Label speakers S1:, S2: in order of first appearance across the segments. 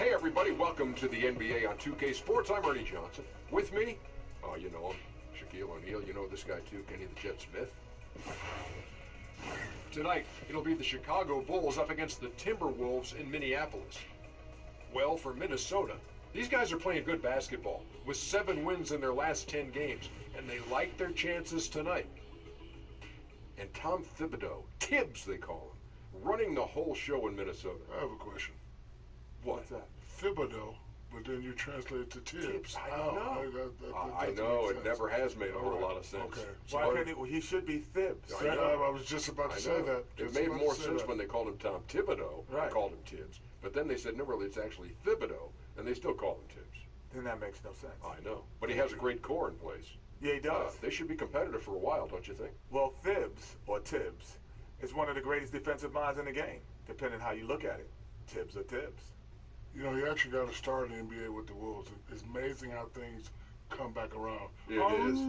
S1: Hey everybody, welcome to the NBA on 2K Sports. I'm Ernie Johnson. With me, oh you know him, Shaquille O'Neal. You know this guy too, Kenny the Jet Smith. Tonight, it'll be the Chicago Bulls up against the Timberwolves in Minneapolis. Well, for Minnesota, these guys are playing good basketball with 7 wins in their last 10 games, and they like their chances tonight. And Tom Thibodeau, Tibbs they call him, running the whole show in Minnesota.
S2: I have a question.
S1: What's that?
S2: Thibodeau, but then you translate it to Tibbs.
S1: I don't know. I know, it never has made a whole lot of sense.
S2: Okay.
S3: Why couldn't he should be Thibs?
S2: I was just about to say that.
S1: It made more sense when they called him Tom Thibodeau and called him Tibbs. But then they said, no, really, it's actually Thibodeau, and they still call him Tibbs.
S3: Then that makes no sense.
S1: I know. But he has a great core in place.
S3: Yeah, he does.
S1: They should be competitive for a while, don't you think?
S3: Well, Thibs, or Tibbs, is one of the greatest defensive minds in the game, depending how you look at it. Tibbs or Tibbs.
S2: You know, he actually got to start in the NBA with the Wolves. It's amazing how things come back around.
S1: Yeah, it is.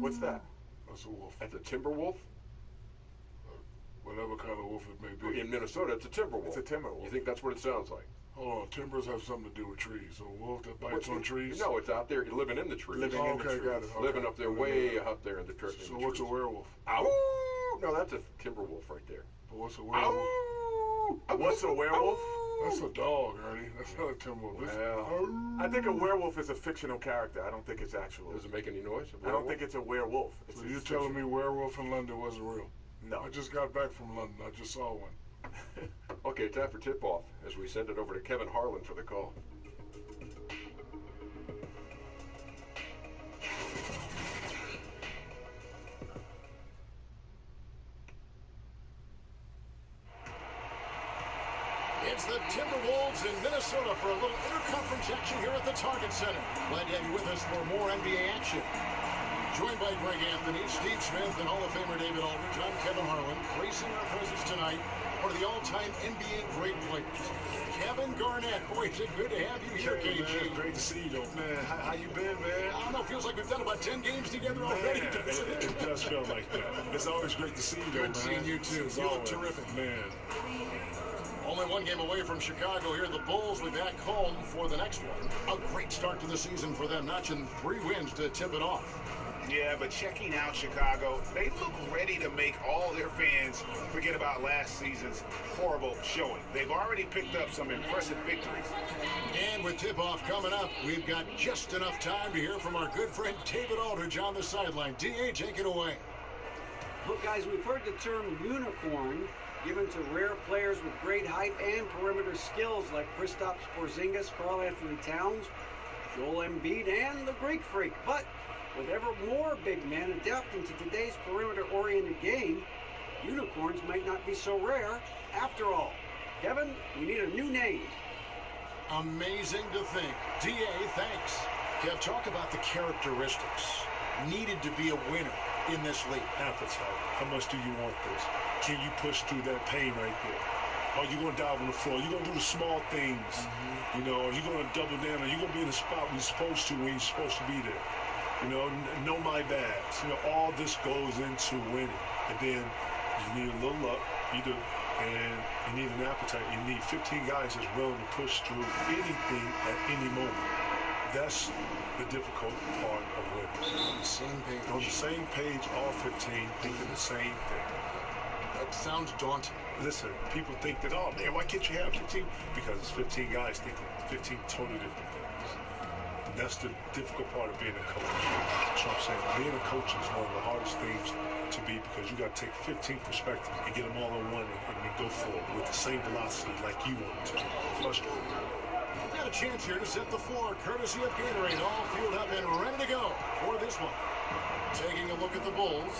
S3: What's that?
S2: That's a wolf.
S1: That's a Timberwolf?
S2: Whatever kind of wolf it may be.
S1: In Minnesota, it's a Timberwolf.
S3: It's a Timberwolf.
S1: You think that's what it sounds like?
S2: Hold on, timbers have something to do with trees. So a wolf that bites on trees?
S1: No, it's out there living in the trees.
S3: Living in the trees.
S2: Got it. Okay.
S1: Living up there, way up there in the trees.
S2: So what's a werewolf?
S1: Ow! No, that's a Timberwolf right there.
S2: But what's a werewolf?
S1: Ow!
S3: What's a werewolf?
S2: That's a dog, Ernie. That's not a timberwolf.
S1: Well,
S3: I think a werewolf is a fictional character. I don't think it's actual.
S1: does it make any noise?
S3: I don't think it's a werewolf.
S2: So you're telling me werewolf in London wasn't real?
S3: No.
S2: I just got back from London. I just saw one.
S1: Okay, time for tip-off as we send it over to Kevin Harlan for the call.
S4: It's the Timberwolves in Minnesota for a little interconference action here at the Target Center. Glad to have you with us for more NBA action. Joined by Greg Anthony, Steve Smith, and Hall of Famer David Aldridge, I'm Kevin Harlan, gracing our presence tonight, one of the all-time NBA great players, Kevin Garnett. Boy, is it good to have you here, KG.
S5: Man, great to see you, though. Man, how you been, man?
S4: I don't know, feels like we've done about 10 games together already.
S5: Man, it does feel like that. It's always great to see you, though, man.
S4: Good seeing you, too. You look terrific.
S5: Man.
S4: Only one game away from Chicago here. The Bulls will be back home for the next one. A great start to the season for them, notching 3 wins to tip it off.
S6: Yeah, but checking out Chicago, they look ready to make all their fans forget about last season's horrible showing. They've already picked up some impressive victories.
S4: And with tip-off coming up, we've got just enough time to hear from our good friend David Aldridge on the sideline. D.A., take it away.
S7: Look, guys, we've heard the term unicorn given to rare players with great height and perimeter skills like Kristaps Porzingis, Karl-Anthony Towns, Joel Embiid, and the Greek Freak. But with ever more big men adapting to today's perimeter-oriented game, unicorns might not be so rare after all. Kevin, we need a new name.
S4: Amazing to think. D.A., thanks. Kev, talk about the characteristics needed to be a winner in this league.
S5: Appetite. How much do you want this? Can you push through that pain right there? Are you going to dive on the floor? Are you going to do the small things? You know, are you going to double down? Are you going to be in the spot when you're supposed to, when you're supposed to be there? You know my bads. You know, all this goes into winning. And then you need a little luck. You do. And you need an appetite. You need 15 guys that's willing to push through anything at any moment. That's the difficult part of winning.
S4: On the same page.
S5: On the same page, all 15 thinking the same thing.
S4: That sounds daunting.
S5: Listen, people think that, oh man, why can't you have 15? Because it's 15 guys thinking 15 totally different things. And that's the difficult part of being a coach. So I'm saying being a coach is one of the hardest things to be, because you got to take 15 perspectives and get them all in one and then go forward with the same velocity like you want to. Frustrating.
S4: We've got a chance here to set the floor, courtesy of Gatorade. All fueled up and ready to go for this one. Taking a look at the Bulls,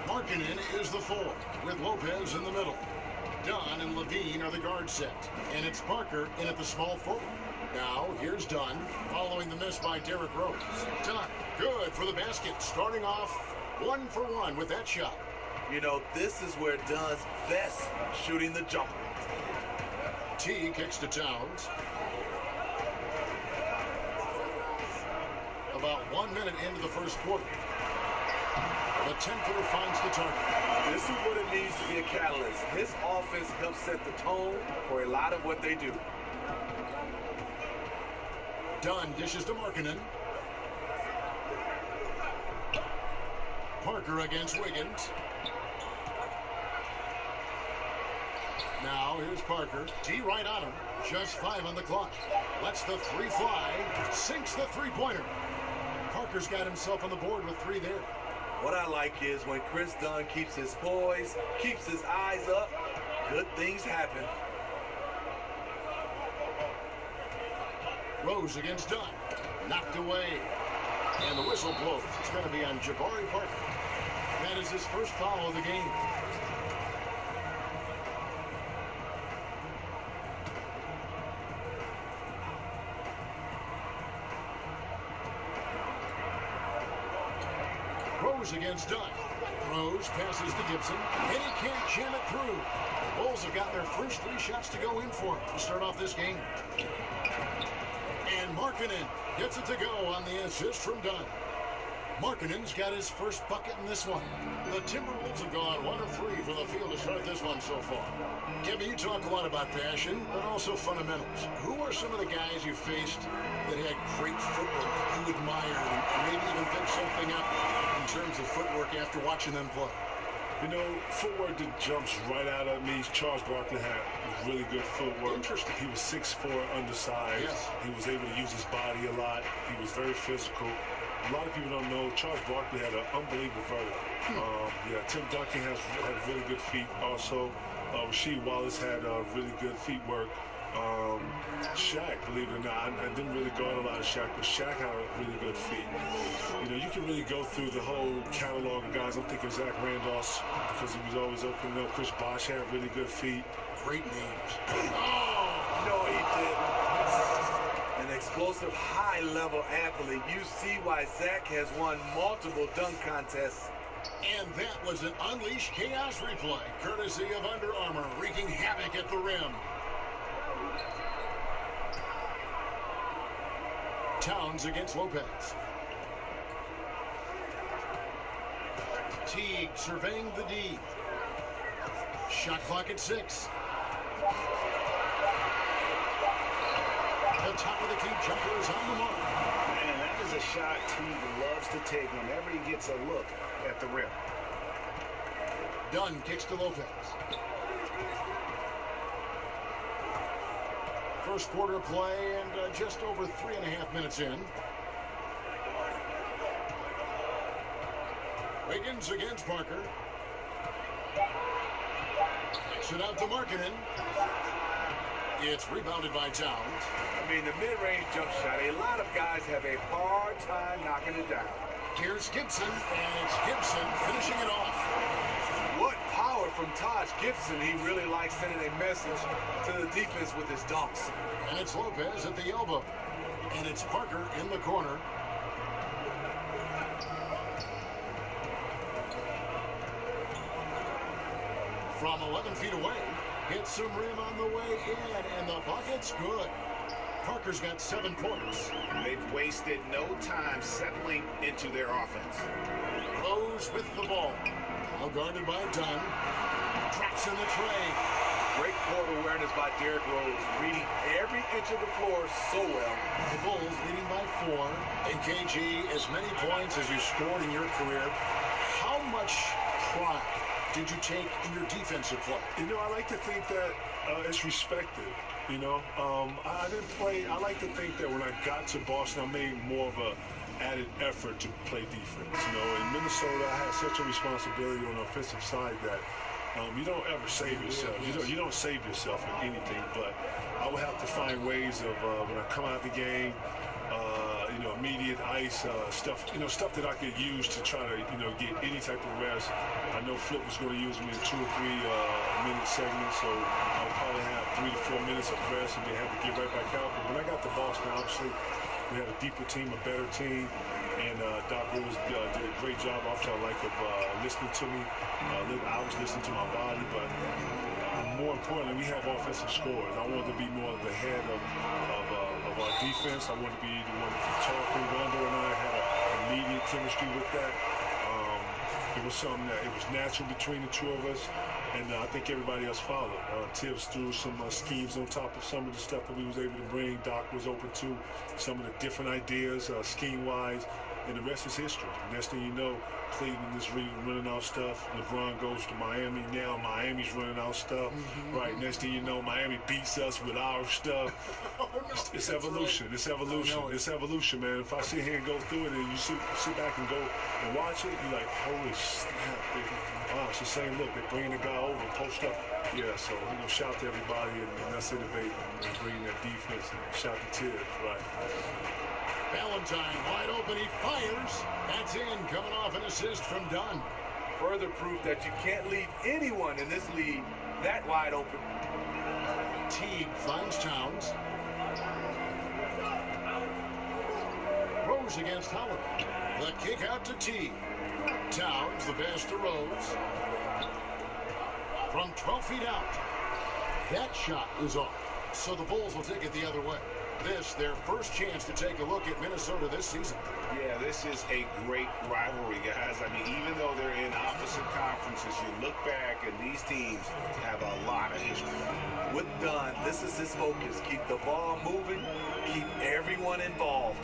S4: Markkanen is the 4, with Lopez in the middle. Dunn and Levine are the guard set, and it's Parker in at the small forward. Now, here's Dunn, following the miss by Derrick Rose. Dunn, good for the basket, starting off 1 for 1 with that shot.
S8: You know, this is where Dunn's best, shooting the jumper.
S4: T kicks to Towns. About 1 minute into the first quarter. The 10-footer finds the target.
S8: This is what it needs to be a catalyst. His offense helps set the tone for a lot of what they do.
S4: Dunn dishes to Markkanen. Parker against Wiggins. Now here's Parker. T right on him. Just 5 on the clock. Lets the 3 fly. Sinks the three-pointer. Parker's got himself on the board with 3 there.
S8: What I like is when Chris Dunn keeps his poise, keeps his eyes up, good things happen.
S4: Rose against Dunn. Knocked away. And the whistle blows. It's going to be on Jabari Parker. That is his first foul of the game. Rose against Dunn. Rose passes to Gibson, and he can't jam it through. The Bulls have got their first 3 shots to go in for him to start off this game. And Markkanen gets it to go on the assist from Dunn. Markkanen's got his first bucket in this one. The Timberwolves have gone 1 of 3 from the field to start this one so far. Kevin, you talk a lot about passion, but also fundamentals. Who are some of the guys you faced that had great footwork you admired and maybe even picked something up in terms of footwork after watching them play?
S5: You know, footwork that jumps right out at me. Charles Barkley had really good footwork.
S4: Interesting.
S5: He was 6'4", undersized.
S4: Yes.
S5: He was able to use his body a lot. He was very physical. A lot of people don't know Charles Barkley had an unbelievable vertical. Yeah, Tim Duncan had really good feet also. Rasheed Wallace had really good feet work. Shaq, believe it or not, I didn't really guard a lot of Shaq, but Shaq had really good feet. You know, you can really go through the whole catalog of guys. I'm thinking Zach Randolph because he was always open. You know, Chris Bosh had really good feet.
S4: Great names.
S8: Oh, no, he didn't. An explosive, high-level athlete. You see why Zach has won multiple dunk contests.
S4: And that was an Unleashed Chaos replay, courtesy of Under Armour, wreaking havoc at the rim. Towns against Lopez. Teague surveying the D. Shot clock at 6. The top of the key jumper is on the mark.
S6: Man, that is a shot Teague loves to take whenever he gets a look at the rim.
S4: Dunn kicks to Lopez. First quarter of play and just over 3.5 minutes in. Wiggins against Parker. Kicks it out to Markkanen. It's rebounded by Towns.
S6: I mean, the mid-range jump shot, a lot of guys have a hard time knocking it down.
S4: Here's Gibson, and it's Gibson finishing it off.
S6: What power from Taj Gibson. He really likes sending a message to the defense with his dunks.
S4: And it's Lopez at the elbow. And it's Parker in the corner. From 11 feet away, hits some rim on the way in, and the bucket's good. Parker's got 7 points.
S6: They've wasted no time settling into their offense.
S4: Rose with the ball. Well guarded by Dunn. Drops in the tray.
S6: Great court awareness by Derrick Rose, reading every inch of the floor so well.
S4: The Bulls leading by 4. And KG, as many points as you scored in your career, how much pride did you take in your defensive play?
S5: You know, I like to think that it's respected. You know, I didn't play. I like to think that when I got to Boston, I made more of a added effort to play defense. You know, in Minnesota, I had such a responsibility on the offensive side that you don't ever save yourself. You don't save yourself in anything. But I would have to find ways of when I come out of the game. You know, immediate ice stuff. You know, stuff that I could use to try to get any type of rest. I know Flip was going to use me in 2 or 3 minute segments, so I would probably have 3 to 4 minutes of rest and then have to get right back out. But when I got to Boston, obviously we had a deeper team, a better team, and Doc Rivers did a great job. I felt like of listening to me. I was listening to my body, but more importantly, we have offensive scores. I wanted to be more of the head of our defense. I wanted to be the one talking. Rondo and I had an immediate chemistry with that. It was something that it was natural between the two of us. And I think everybody else followed. Tibbs threw some schemes on top of some of the stuff that we was able to bring. Doc was open to some of the different ideas, scheme-wise, and the rest is history. Next thing you know, Cleveland is running out stuff. LeBron goes to Miami now. Miami's running out stuff. Right. Next thing you know, Miami beats us with our stuff. It's evolution. It's evolution. It's evolution, man. If I sit here and go through it and you sit back and go and watch it, you're like, holy snap. Wow, it's the same look. They're bringing the guy over, post up. Yeah, so, shout to everybody and let's innovate and bring that defense. And shout to Tibbs, right.
S4: Valentine wide open, he fires. That's in, coming off an assist from Dunn.
S8: Further proof that you can't leave anyone in this league that wide open.
S4: Teague finds Towns. Rose against Holiday. The kick out to Teague. Towns, the pass to Rose. From 12 feet out. That shot is off. So the Bulls will take it the other way. This, their first chance to take a look at Minnesota this season.
S6: Yeah, this is a great rivalry, guys. I mean, even though they're in opposite conferences, you look back and these teams have a lot of history.
S8: With Dunn, this is his focus. Keep the ball moving, keep everyone involved.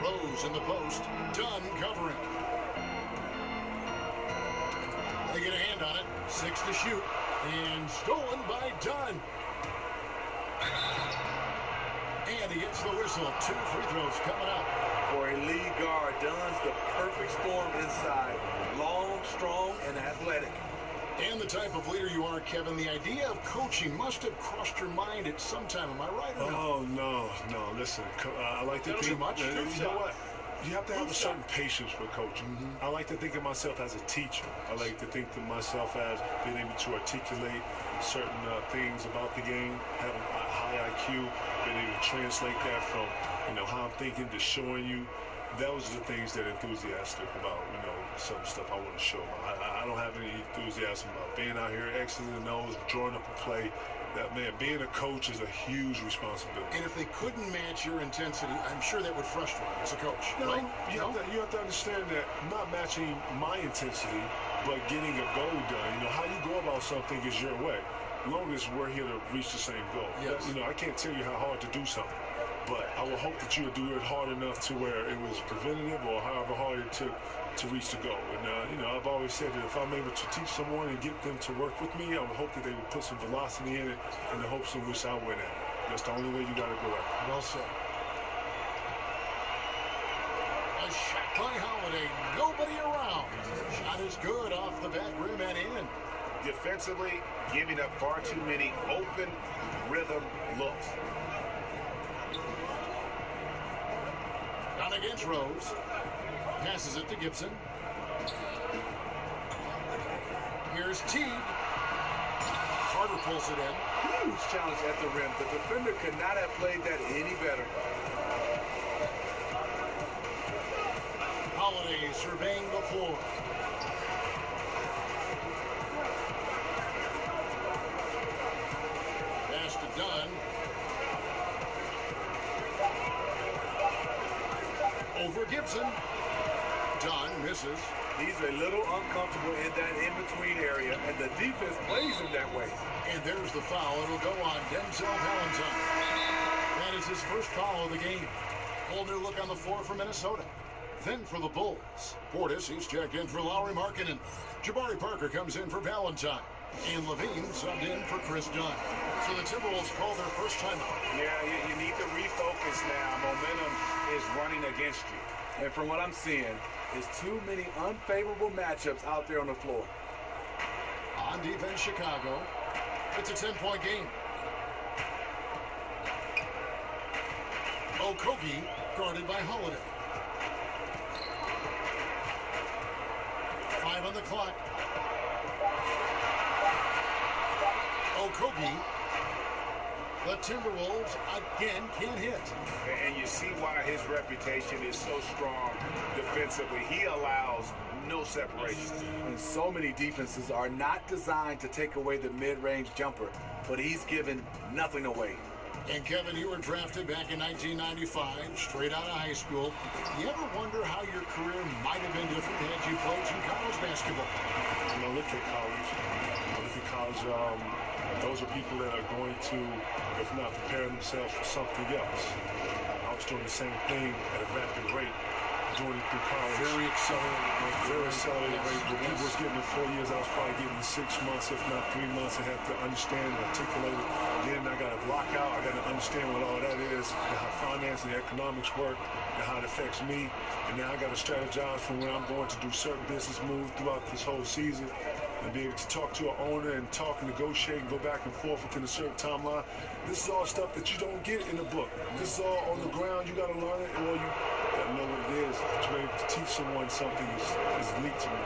S4: Rose in the post, Dunn covering. They get a hand on it, 6 to shoot, and stolen by Dunn. And he gets the whistle. 2 free throws coming up.
S8: For a lead guard, Dunn's the perfect storm inside. Long, strong, and athletic.
S4: And the type of leader you are, Kevin, the idea of coaching must have crossed your mind at some time. Am I right or not?
S5: Oh, no. Listen, I like to think...
S4: Too much?
S5: You know what? You have to have a certain patience for coaching. I like to think of myself as a teacher. I like to think of myself as being able to articulate certain things about the game, having a high IQ, being able to translate that from, how I'm thinking to showing you. Those are the things that enthusiastic about, some stuff I want to show. I don't have any enthusiasm about being out here, X's and O's, drawing up a play. That, man, being a coach is a huge responsibility.
S4: And if they couldn't match your intensity, I'm sure that would frustrate you as a coach.
S5: No,
S4: right?
S5: you have to understand that not matching my intensity, but getting a goal done. How you go about something is your way. As long as we're here to reach the same goal.
S4: Yes.
S5: I can't tell you how hard to do something. But I would hope that you would do it hard enough to where it was preventative or however hard it took to reach the goal. And, I've always said that if I'm able to teach someone and get them to work with me, I would hope that they would put some velocity in it in the hopes in which I win at it. That's the only way you got to go at it.
S4: Well said. A shot by Holiday. Nobody around. Shot is good off the back rim and in.
S6: Defensively, giving up far too many open rhythm looks.
S4: Down against Rose. Passes it to Gibson. Here's Teague. Carter pulls it in.
S8: Huge challenge at the rim. The defender could not have played that any better.
S4: Holiday surveying the floor. Pass to Dunn. Over Gibson. Dunn misses.
S8: He's a little uncomfortable in that in-between area, and the defense plays him that way.
S4: And there's the foul. It'll go on Denzel Valentine. That is his first foul of the game. Whole new look on the floor for Minnesota. Then for the Bulls. Portis, he's checked in for Lauri Markkanen. Jabari Parker comes in for Valentine. And Levine subbed in for Chris Dunn. So the Timberwolves call their first timeout.
S6: Yeah, you need to refocus now. Momentum is running against you.
S8: And from what I'm seeing, there's too many unfavorable matchups out there on the floor.
S4: On defense, Chicago. It's a 10-point game. Okogie guarded by Holiday. 5 on the clock. Okogie. The Timberwolves again can't hit.
S6: And you see why his reputation is so strong defensively. He allows no separation.
S8: And so many defenses are not designed to take away the mid-range jumper, but he's given nothing away.
S4: And Kevin, you were drafted back in 1995, straight out of high school. You ever wonder how your career might have been different had you played some college basketball?
S5: You know, look at college. Those are people that are going to, if not preparing themselves for something else. I was doing the same thing at a rapid rate, doing it through college.
S4: Very accelerated
S5: rate. When people was getting in 4 years, I was probably getting in 6 months, if not 3 months. I had to understand and articulate it. Then I got to block out. I got to understand what all that is, and how finance and economics work, and how it affects me. And now I got to strategize from where I'm going to do certain business moves throughout this whole season, and be able to talk to an owner and talk and negotiate and go back and forth within a certain timeline. This is all stuff that you don't get in the book. This is all on the ground. You got to learn it, or you got to know what it is. To be able to teach someone something is neat to me.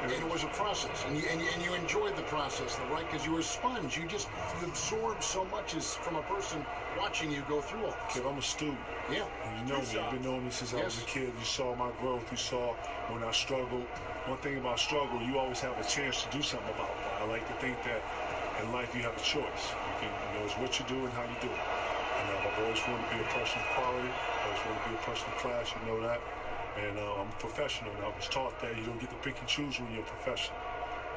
S4: And it was a process, and you enjoyed the process, though, right? Because you were a sponge. You absorbed so much as from a person watching you go through all this.
S5: Kid, I'm a student.
S4: Yeah.
S5: And you know me. You've been knowing me since I was a kid. You saw my growth. You saw when I struggled. One thing about struggle, you always have a chance to do something about it. I like to think that in life you have a choice. It's what you do and how you do it. And I've always wanted to be a person of quality. I always wanted to be a person of class. You know that. And I'm a professional, and I was taught that you don't get to pick and choose when you're a professional.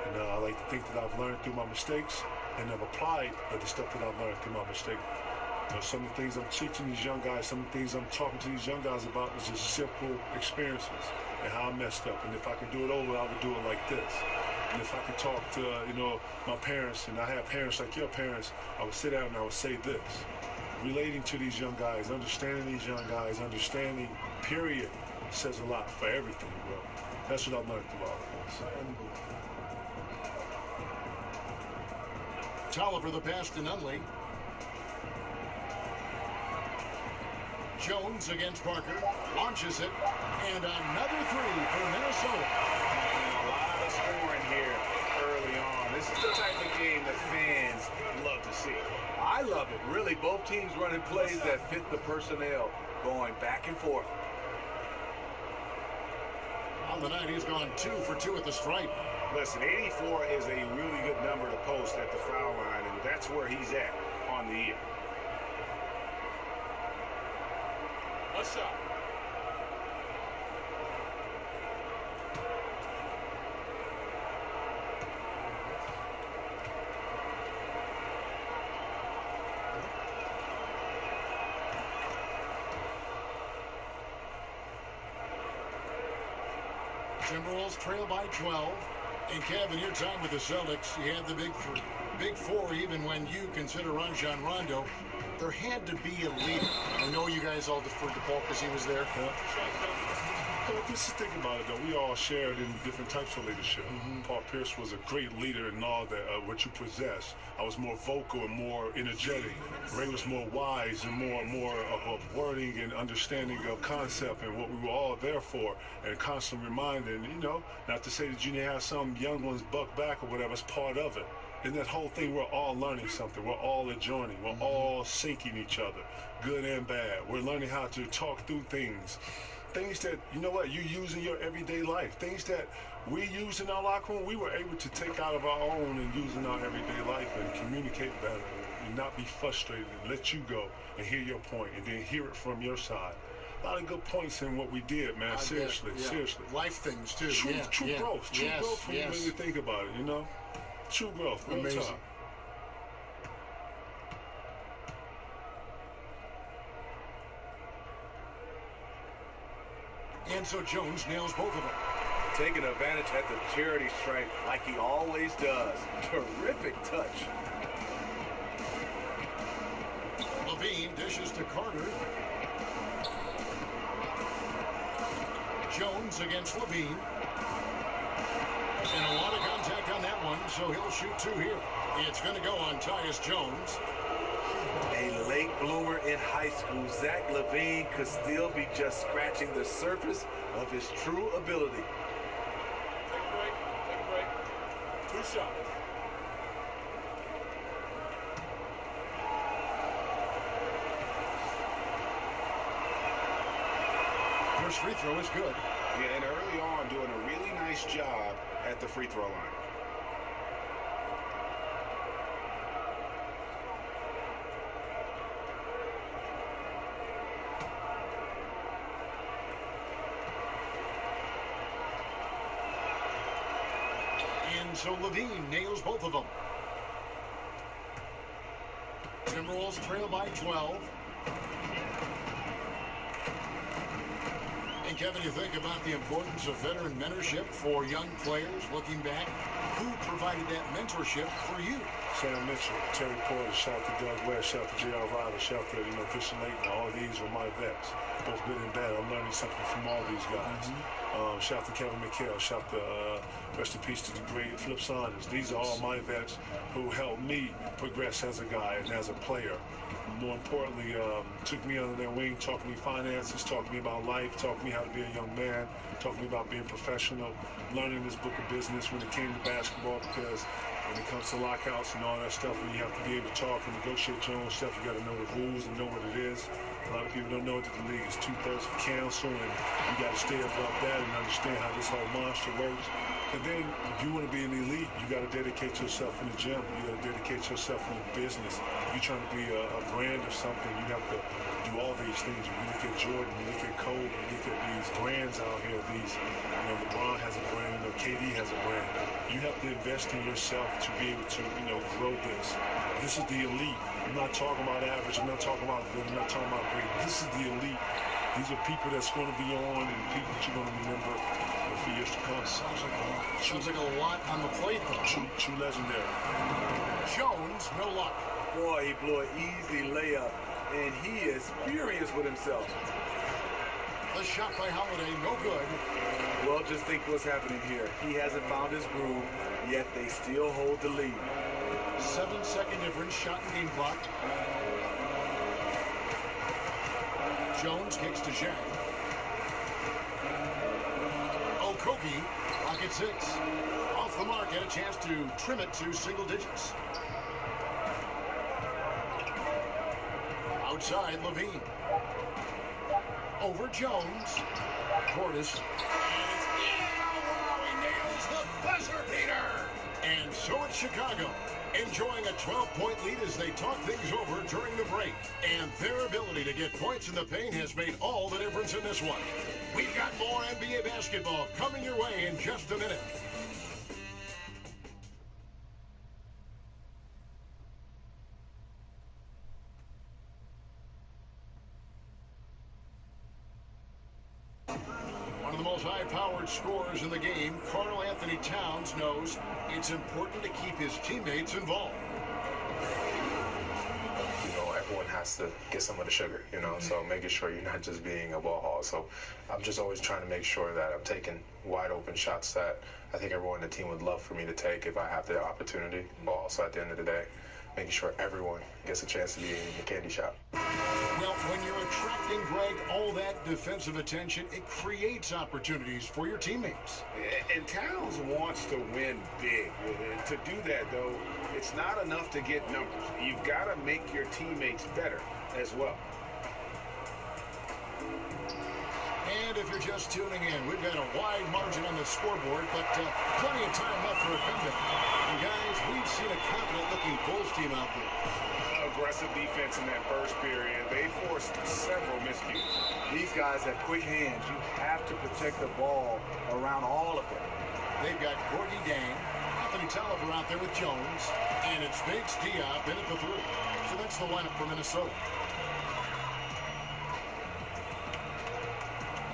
S5: And I like to think that I've learned through my mistakes, and I've applied the stuff that I've learned through my mistakes. Some of the things I'm teaching these young guys, some of the things I'm talking to these young guys about is just simple experiences and how I messed up. And if I could do it over, I would do it like this. And if I could talk to, my parents, and I have parents like your parents, I would sit down and I would say this. Relating to these young guys, understanding, period, says a lot for everything, bro. That's what I've learned through all of this.
S4: Tolliver the pass to Nunley. Jones against Parker. Launches it. And another three for Minnesota.
S6: A lot of scoring here early on. This is the type of game that fans love to see.
S8: I love it. Really, both teams running plays that fit the personnel, going back and forth.
S4: On the night, he's gone 2 for 2 at the stripe.
S6: Listen, 84 is a really good number to post at the foul line, and that's where he's at on the year.
S1: What's up?
S4: Timberwolves trail by 12. And Kevin, your time with the Celtics, you had the big four, even when you consider Rajon Rondo. There had to be a leader. I know you guys all deferred to Paul because he was there.
S5: Just think about it, though. We all shared in different types of leadership. Paul Pierce was a great leader in all that what you possess. I was more vocal and more energetic. Ray was more wise and more of wording and understanding of concept and what we were all there for, and constant reminding, not to say that you didn't have some young ones buck back or whatever. It's part of it. In that whole thing, we're all learning something. We're all adjoining. We're all syncing each other, good and bad. We're learning how to talk through things. Things that, you use in your everyday life. Things that we use in our locker room, we were able to take out of our own and use in our everyday life and communicate better and not be frustrated and let you go and hear your point and then hear it from your side. A lot of good points in what we did, man. Seriously.
S4: Life things, too.
S5: True growth. True growth when you really think about it, True growth. Real
S4: Amazing.
S5: Time.
S4: And so Jones nails both of them.
S8: Taking advantage at the charity stripe like he always does. Terrific touch.
S4: Levine dishes to Carter. Jones against Levine. And a lot of contact on that one, so he'll shoot 2 here. It's going to go on Tyus Jones.
S8: A late bloomer in high school, Zach LaVine could still be just scratching the surface of his true ability.
S1: Take a break. 2 shots.
S4: First free throw is good.
S6: Yeah, and early on doing a really nice job at the free throw line.
S4: And so Levine nails both of them. Timberwolves trail by 12. And Kevin, you think about the importance of veteran mentorship for young players looking back. Who provided that mentorship for you?
S5: Sam Mitchell, Terry Porter, shout to Doug West, shout to J.R. Riley, shout to Christian Laettner. All of these were my vets, both good and bad. I'm learning something from all these guys. Shout to Kevin McHale, shout to rest in peace to the great Flip Saunders. These are all my vets who helped me progress as a guy and as a player. More importantly, took me under their wing, taught me finances, taught me about life, taught me how to be a young man, taught me about being professional, learning this book of business when it came to basketball, because when it comes to lockouts and all that stuff, when you have to be able to talk and negotiate your own stuff, you got to know the rules and know what it is. A lot of people don't know that the league is 2/3 for counsel, and you got to stay above that and understand how this whole monster works. And then, if you want to be an elite, you got to dedicate yourself in the gym. You got to dedicate yourself in the business. If you're trying to be a brand or something, you have to do all these things. When you look at Jordan, you look at Kobe, you look at these brands out here. These, LeBron has a brand, KD has a brand. You have to invest in yourself to be able to, grow this. This is the elite. I'm not talking about average. I'm not talking about good. I'm not talking about great. This is the elite. These are people that's going to be on and people that you're going to remember for years to come.
S4: Sounds like a lot on the plate, though.
S5: True legendary.
S4: Jones, no luck.
S8: Boy, he blew an easy layup, and he is furious with himself.
S4: The shot by Holiday, no good.
S8: Well, just think what's happening here. He hasn't found his groove, yet they still hold the lead.
S4: 7-second difference, shot and game clock. Jones kicks to Shaq. Okogie, pocket 6. Off the mark, had a chance to trim it to single digits. Outside, Levine. Over Jones. Portis. He nails the buzzer beater. And so it's Chicago, enjoying a 12-point lead as they talk things over during the break. And their ability to get points in the paint has made all the difference in this one. We've got more NBA basketball coming your way in just a minute. One of the most high-powered scorers in the game, Karl Anthony Towns, knows it's important to keep his teammates involved.
S9: Everyone has to get some of the sugar, so making sure you're not just being a ball hog. So I'm just always trying to make sure that I'm taking wide open shots that I think everyone on the team would love for me to take if I have the opportunity. But also at the end of the day, making sure everyone gets a chance to be in the candy shop.
S4: Well, when you're attracting, Greg, all that defensive attention, it creates opportunities for your teammates.
S6: And Towns wants to win big. To do that, though, it's not enough to get numbers. You've got to make your teammates better as well.
S4: And if you're just tuning in, we've got a wide margin on the scoreboard, but plenty of time left for a comeback. And guys, we've seen a confident-looking Bulls team out there.
S6: Aggressive defense in that first period. They forced several miscues.
S3: These guys have quick hands. You have to protect the ball around all of them.
S4: They've got Gorgie Dang, Anthony Tolliver out there with Jones, and it's Vince Diop in at the 3. So that's the lineup for Minnesota.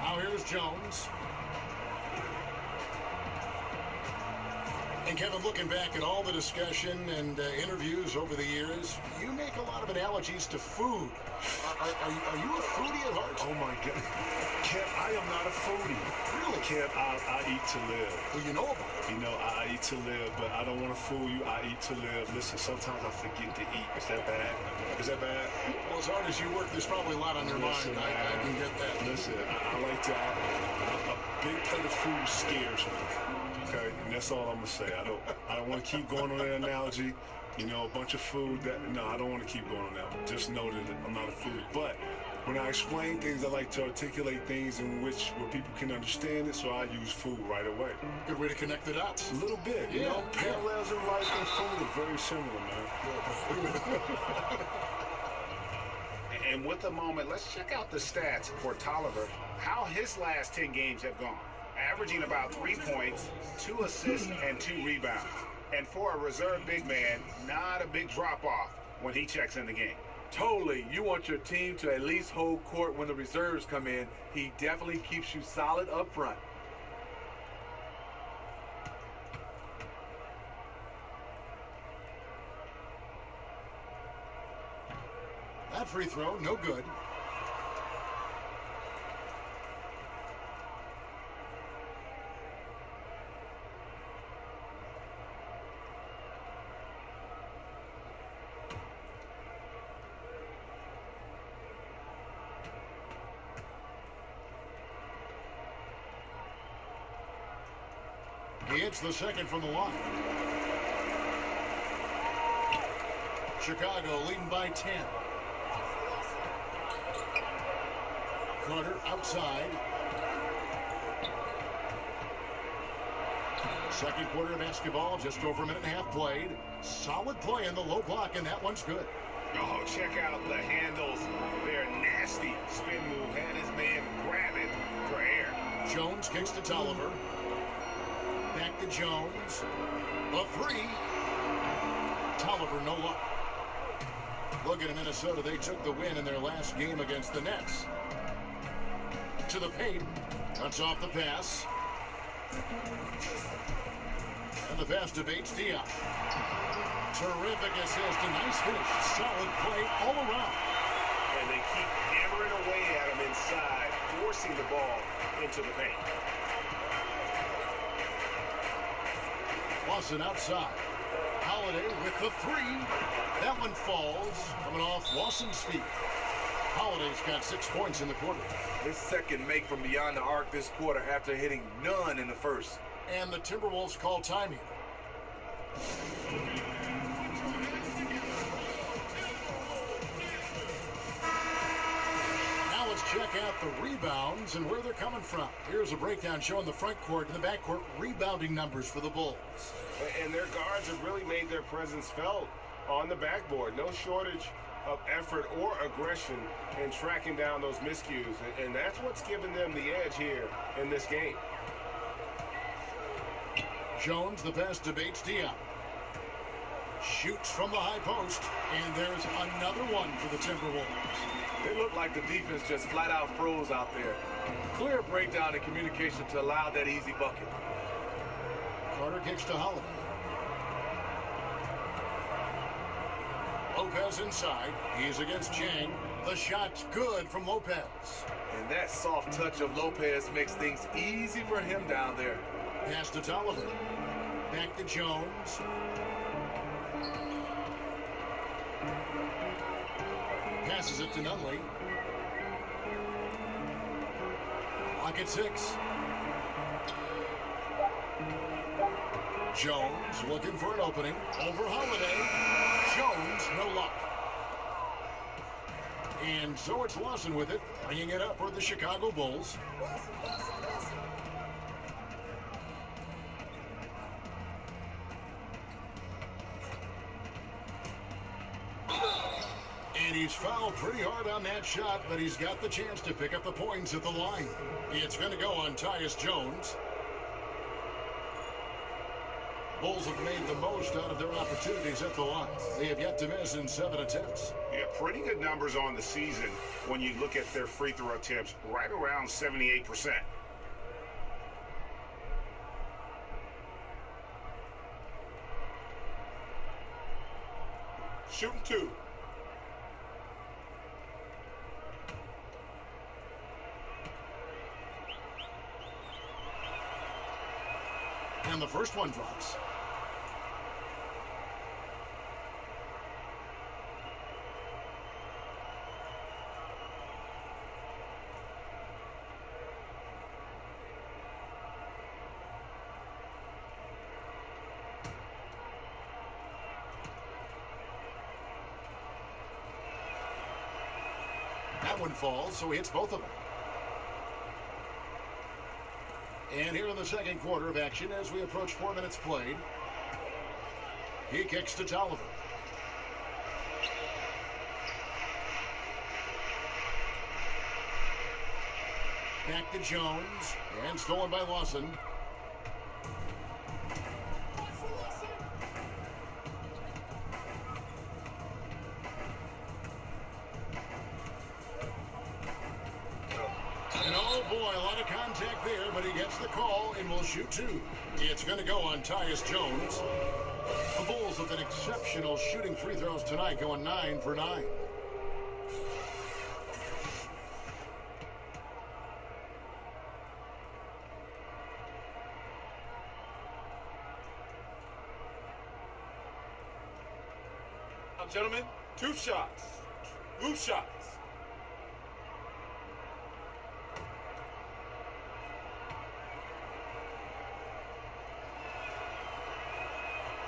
S4: Now here's Jones. And Kevin, looking back at all the discussion and interviews over the years, you make a lot of analogies to food. Are you a foodie at heart?
S5: Oh, my God. Kev, I am not a foodie.
S4: Really?
S5: Kev, I eat to live.
S4: Well, you know about it.
S5: I eat to live, but I don't want to fool you. I eat to live. Listen, sometimes I forget to eat. Is that bad? Is that bad?
S4: Well, as hard as you work, there's probably a lot on your mind. I can get that.
S5: Listen, I like to, a big plate of food scares me. Okay, and that's all I'm gonna say. I don't want to keep going on that analogy. A bunch of food I don't want to keep going on that one. Just know that I'm not a foodie. But when I explain things, I like to articulate things where people can understand it, so I use food right away.
S4: Good way to connect the dots.
S5: A little bit, parallels in life and food are very similar, man.
S6: And with the moment, let's check out the stats for Tolliver, how his last 10 games have gone. averaging about 3 points, 2 assists, and 2 rebounds. And for a reserve big man, not a big drop-off when he checks in the game.
S8: Totally. You want your team to at least hold court when the reserves come in. He definitely keeps you solid up front.
S4: That free throw, no good. He hits the second from the line. Chicago leading by 10. Carter outside. Second quarter of basketball, just over a minute and a half played. Solid play in the low block, and that one's good.
S6: Oh, check out the handles. They're nasty. Spin move. Had his man grab it for air.
S4: Jones kicks to Tolliver. Back to Jones. A three. Tolliver, no luck. Looking at Minnesota, they took the win in their last game against the Nets. To the paint. Cuts off the pass. And the pass to Bates Diop. Terrific assist. A nice finish. Solid play all around.
S6: And they keep hammering away at him inside, forcing the ball into the paint.
S4: Lawson outside. Holiday with the three. That one falls. Coming off Lawson's feet. Holiday's got 6 points in the quarter.
S8: His second make from beyond the arc this quarter after hitting none in the first.
S4: And the Timberwolves call time here. Now let's check out the rebounds and where they're coming from. Here's a breakdown showing the front court and the back court rebounding numbers for the Bulls.
S10: And their guards have really made their presence felt on the backboard. No shortage of effort or aggression in tracking down those miscues. And that's what's given them the edge here in this game.
S4: Jones, the pass to Bates Diop. Shoots from the high post. And there's another one for the Timberwolves.
S8: It looked like the defense just flat out froze out there. Clear breakdown in communication to allow that easy bucket.
S4: Carter kicks to Holiday. Lopez inside. He's against Chang. The shot's good from Lopez.
S8: And that soft touch of Lopez makes things easy for him down there.
S4: Pass to Tolliver. Back to Jones. Passes it to Nunley. Lock at 6. Jones looking for an opening. Over Holiday. Jones, no luck. And so it's Lawson with it, bringing it up for the Chicago Bulls. And he's fouled pretty hard on that shot, but he's got the chance to pick up the points at the line. It's going to go on Tyus Jones. Bulls have made the most out of their opportunities at the line. They have yet to miss in 7 attempts.
S6: Yeah, pretty good numbers on the season when you look at their free throw attempts, right around 78%.
S10: Shooting 2.
S4: And the first one drops. That one falls, so he hits both of them. And here in the second quarter of action, as we approach 4 minutes played, he kicks to Tolliver. Back to Jones. And stolen by Lawson. And oh boy, a lot of contact there, but he gets the call and will shoot two. It's going to go on Tyus Jones. The Bulls with an exceptional shooting free throws tonight, going 9 for 9.
S8: Now, gentlemen, 2 shots. 2 shots.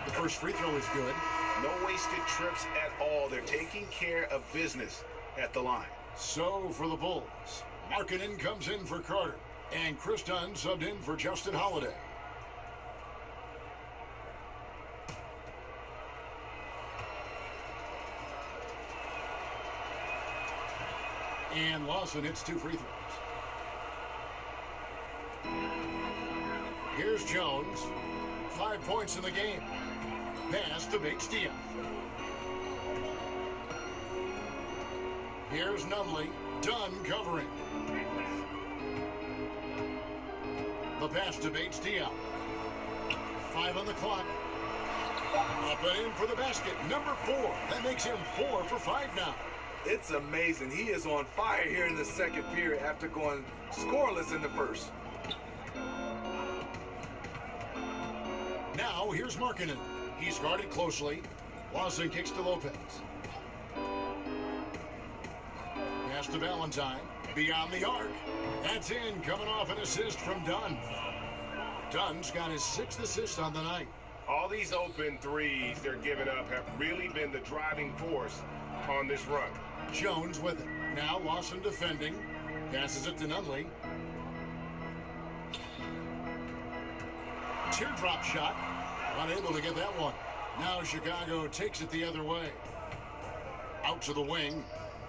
S4: The first free throw is good.
S6: No wasted trips at all. They're taking care of business at the line.
S4: So for the Bulls, Markkanen comes in for Carter, and Chris Dunn subbed in for Justin Holiday. And Lawson hits 2 free throws. Here's Jones. 5 points in the game. Pass to Bates-Diop. Here's Nunley. Dunn covering. The pass to Bates-Diop. 5 on the clock. Up and in for the basket. Number 4. That makes him 4 for 5 now.
S8: It's amazing. He is on fire here in the second period after going scoreless in the first.
S4: Now, here's Markkanen. He's guarded closely. Lawson kicks to Lopez. Pass to Valentine. Beyond the arc. That's in, coming off an assist from Dunn. Dunn's got his 6th assist on the night.
S10: All these open threes they're giving up have really been the driving force on this run.
S4: Jones with it. Now Lawson defending. Passes it to Nunley. Teardrop shot. Unable to get that one. Now Chicago takes it the other way. Out to the wing.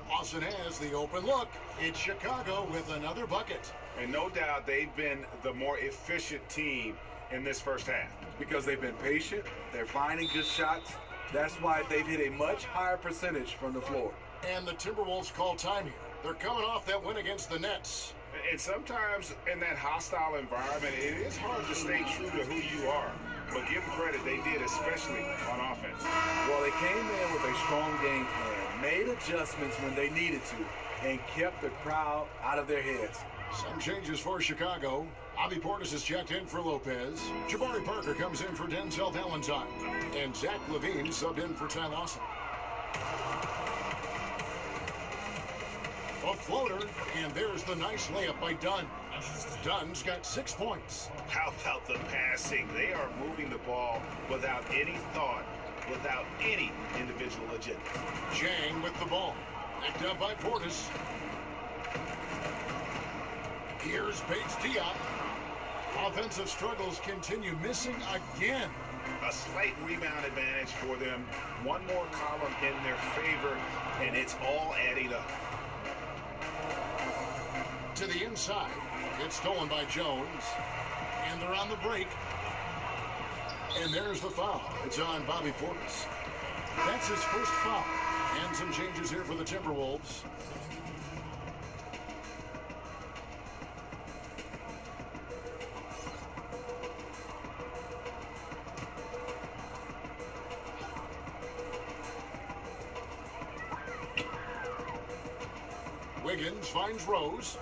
S4: Lawson has the open look. It's Chicago with another bucket.
S6: And no doubt they've been the more efficient team in this first half.
S8: Because they've been patient. They're finding good shots. That's why they've hit a much higher percentage from the floor.
S4: And the Timberwolves call time here. They're coming off that win against the Nets.
S6: And sometimes in that hostile environment, it is hard to stay true to who you are. But give them credit, they did, especially on offense.
S8: Well, they came in with a strong game plan, made adjustments when they needed to, and kept the crowd out of their heads.
S4: Some changes for Chicago. Bobby Portis is checked in for Lopez. Jabari Parker comes in for Denzel Valentine. And Zach LaVine subbed in for Ty Lawson. A floater, and there's the nice layup by Dunn. Dunn's got 6 points.
S6: How about the passing? They are moving the ball without any thought, without any individual agenda.
S4: Jang with the ball. Picked up by Portis. Here's Bates-Diop. Offensive struggles continue, missing again.
S6: A slight rebound advantage for them. One more column in their favor, and it's all adding up.
S4: To the inside. It's stolen by Jones. And they're on the break. And there's the foul. It's on Bobby Portis. That's his first foul. And some changes here for the Timberwolves. Wiggins finds Rose.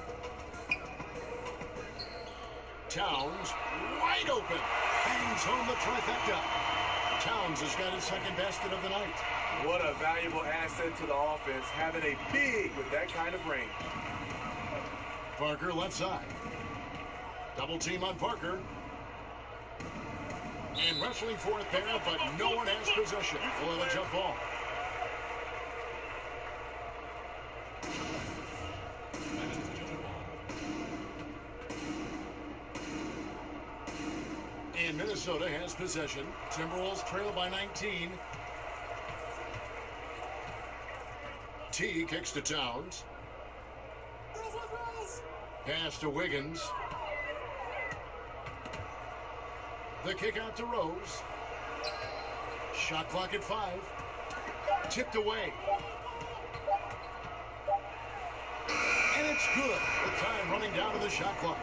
S4: Towns, wide open, bangs home the trifecta. Towns has got his 2nd basket of the night.
S8: What a valuable asset to the offense, having a big with that kind of range.
S4: Parker left side. Double team on Parker. And wrestling for it there, but no one has possession. We'll have a jump ball. And Minnesota has possession. Timberwolves trail by 19. T kicks to Towns. Pass to Wiggins. The kick out to Rose. Shot clock at 5. Tipped away. And it's good with time running down to the shot clock.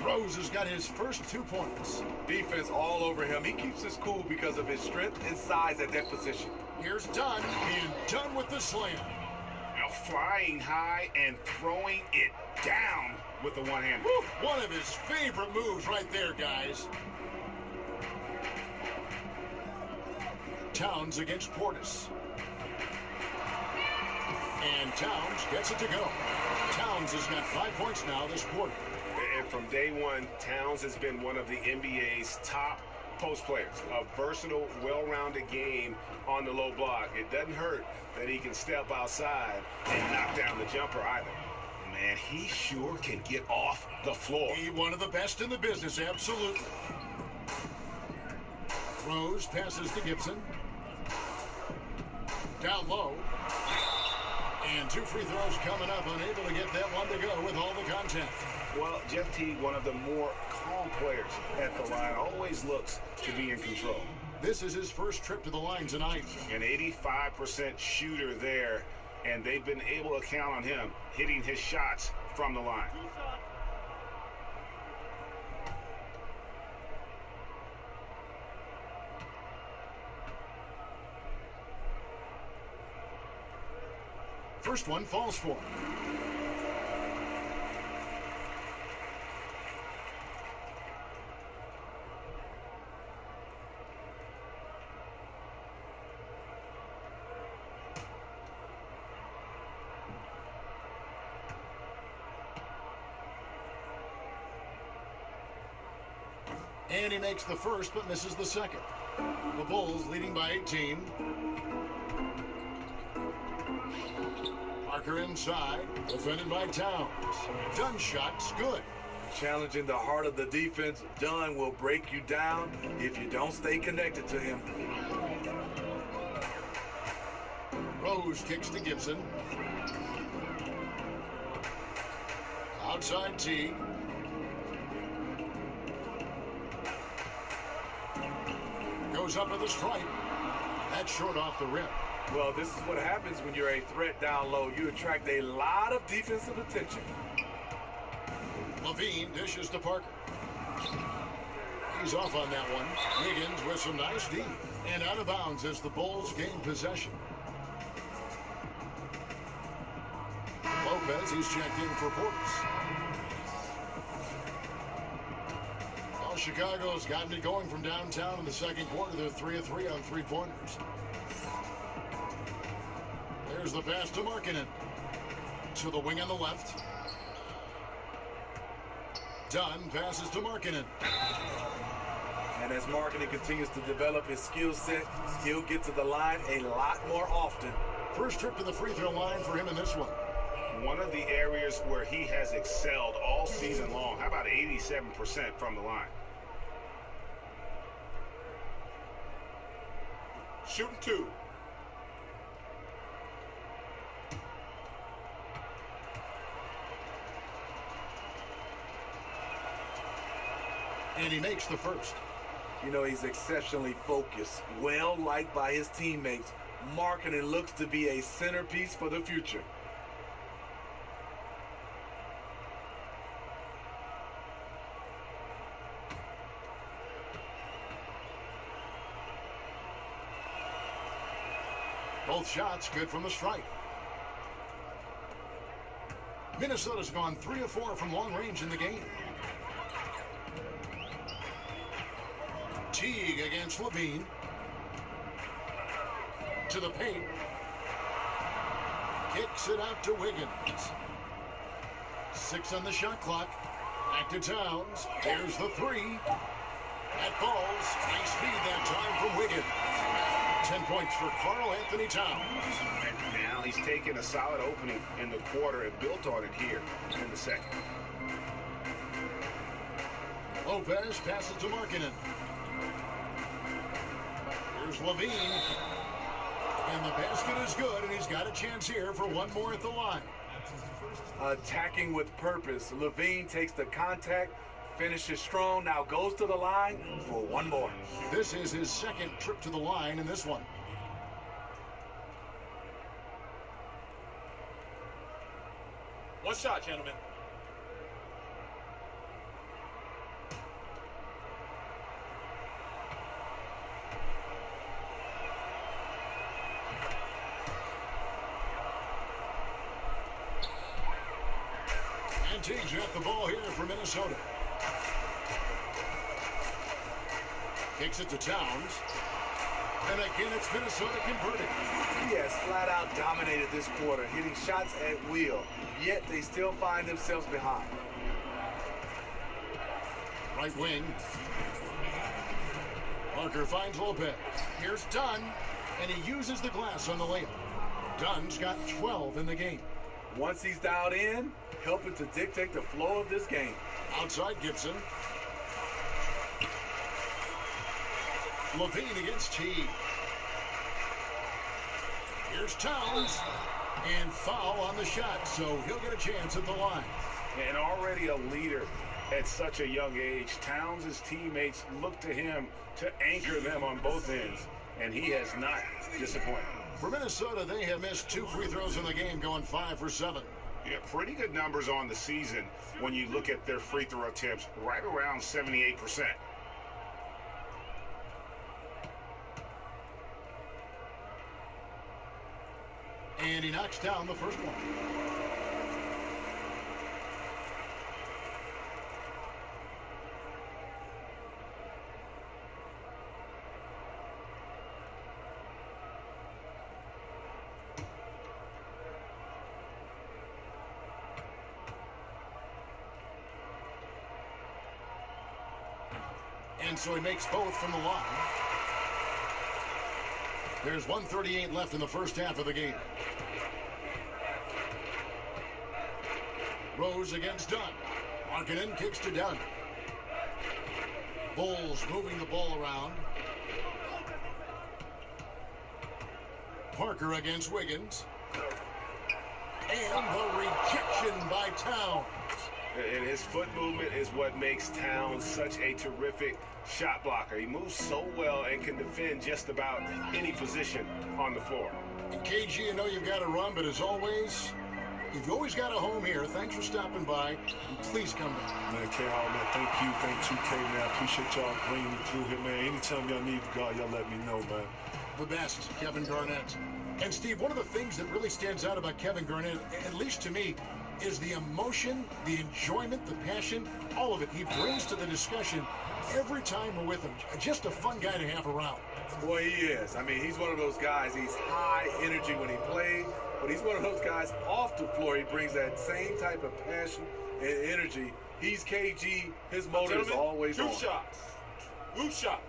S4: Rose has got his first 2 points.
S8: Defense all over him. He keeps his cool because of his strength and size at that position.
S4: Here's Dunn, and Dunn with the slam.
S6: Now flying high and throwing it down with the one-hand.
S4: One of his favorite moves right there, guys. Towns against Portis. And Towns gets it to go. Towns has got 5 points now this quarter.
S6: And from day one, Towns has been one of the NBA's top post players. A versatile, well-rounded game on the low block. It doesn't hurt that he can step outside and knock down the jumper either. Man, he sure can get off the floor.
S4: He's one of the best in the business, absolutely. Rose passes to Gibson. Down low. And 2 free throws coming up, unable to get that one to go with all the contact.
S6: Well, Jeff Teague, one of the more calm players at the line, always looks to be in control.
S4: This is his first trip to the line tonight.
S6: An 85% shooter there, and they've been able to count on him hitting his shots from the line.
S4: First one falls for him. And he makes the first, but misses the second. The Bulls leading by 18. Parker inside, defended by Towns. Dunn shot's good.
S8: Challenging the heart of the defense, Dunn will break you down if you don't stay connected to him.
S4: Rose kicks to Gibson. Outside T. Goes up with a strike. That's short off the rim.
S8: Well, this is what happens when you're a threat down low. You attract a lot of defensive attention.
S4: Levine dishes to Parker. He's off on that one. Wiggins with some nice D. And out of bounds as the Bulls gain possession. Lopez, he's checked in for Portis. Well, Chicago's gotten it going from downtown in the second quarter. They're 3 of 3 on three-pointers. There's the pass to Markkanen. To the wing on the left. Dunn passes to Markkanen.
S8: And as Markkanen continues to develop his skill set, he'll get to the line a lot more often.
S4: First trip to the free throw line for him in this one.
S6: One of the areas where he has excelled all season long. How about 87% from the line?
S3: Shooting 2.
S4: And he makes the first.
S8: You know, he's exceptionally focused, well liked by his teammates. Markkanen looks to be a centerpiece for the future.
S4: Both shots good from the strike. Minnesota's gone 3 of 4 from long range in the game. Teague against Levine. To the paint. Kicks it out to Wiggins. 6 on the shot clock. Back to Towns. There's the 3. That falls. Nice feed that time from Wiggins. 10 points for Karl Anthony Towns.
S6: And now he's taken a solid opening in the quarter and built on it here in the second.
S4: Lopez passes to Markkanen. Here's Levine. And the basket is good, and he's got a chance here for one more at the line.
S8: Attacking with purpose. Levine takes the contact, finishes strong, now goes to the line for one more.
S4: This is his second trip to the line in this one.
S11: One shot, gentlemen.
S4: And Teague got the ball here for Minnesota. Kicks it to Towns. And again, it's Minnesota converting.
S8: He has flat out dominated this quarter, hitting shots at will, yet they still find themselves behind.
S4: Right wing. Parker finds Lopez. Here's Dunn, and he uses the glass on the layup. Dunn's got 12 in the game.
S8: Once he's dialed in, helping to dictate the flow of this game.
S4: Outside Gibson. Levine against Teague. Here's Towns. And foul on the shot, so he'll get a chance at the line.
S6: And already a leader at such a young age, Towns' teammates look to him to anchor them on both ends, and he has not disappointed.
S4: For Minnesota, they have missed 2 free throws in the game, going 5 for 7.
S6: Yeah, pretty good numbers on the season when you look at their free throw attempts, right around 78%.
S4: And he knocks down the first one. And so he makes both from the line. There's 1:38 left in the first half of the game. Rose against Dunn. Markkanen kicks to Dunn. Bulls moving the ball around. Parker against Wiggins. And the rejection by Towns.
S6: And his foot movement is what makes Towns such a terrific shot blocker. He moves so well and can defend just about any position on the floor.
S4: And KG, I know you've got to run, but as always, you've always got a home here. Thanks for stopping by, and please come back.
S5: Man, K-Hall, man, thank you. Thank you, K, man. I appreciate y'all bringing me through here, man. Anytime y'all need to go, y'all let me know, man.
S4: The best, Kevin Garnett. And Steve, one of the things that really stands out about Kevin Garnett, at least to me, is the emotion, the enjoyment, the passion, all of it he brings to the discussion every time we're with him. Just a fun guy to have around.
S8: Boy, he is. I mean, he's one of those guys. He's high energy when he plays, but he's one of those guys off the floor. He brings that same type of passion and energy. He's KG. His motor is always on.
S11: Two shots. Two shots.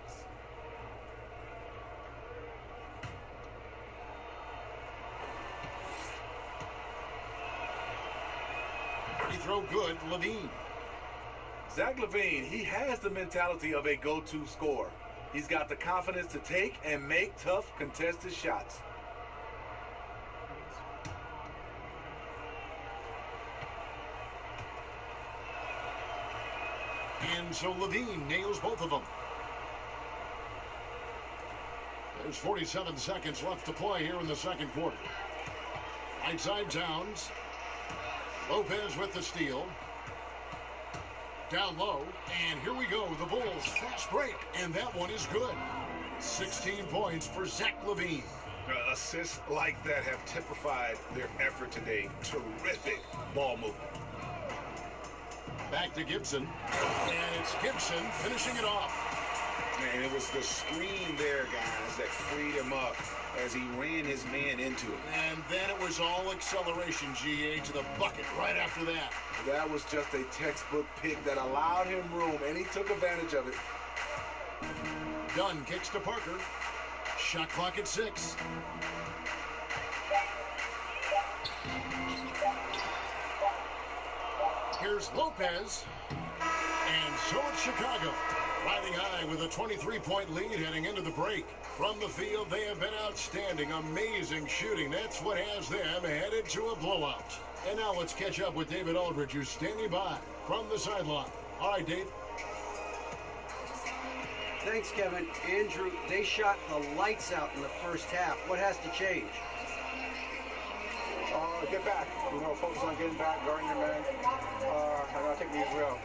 S4: Free throw good, Levine.
S8: Zach LaVine, he has the mentality of a go-to scorer. He's got the confidence to take and make tough contested shots.
S4: And so Levine nails both of them. There's 47 seconds left to play here in the second quarter. Outside Towns. Lopez with the steal. Down low, and here we go. The Bulls fast break, and that one is good. 16 points for Zach LaVine.
S6: Assists like that have typified their effort today. Terrific ball movement.
S4: Back to Gibson, and it's Gibson finishing it off.
S6: Man, it was the screen there, guys, that freed him up as he ran his man into it.
S4: And then it was all acceleration, GA, to the bucket right after that.
S8: That was just a textbook pick that allowed him room, and he took advantage of it.
S4: Dunn kicks to Parker. Shot clock at 6. Here's Lopez. And so it's Chicago. Riding high with a 23-point lead heading into the break. From the field, they have been outstanding. Amazing shooting. That's what has them headed to a blowout. And now let's catch up with David Aldridge, who's standing by from the sideline. All right, Dave.
S7: Thanks, Kevin. Andrew, they shot the lights out in the first half. What has to change?
S12: Get back. Focus on getting back, guarding your man. I gotta take these real.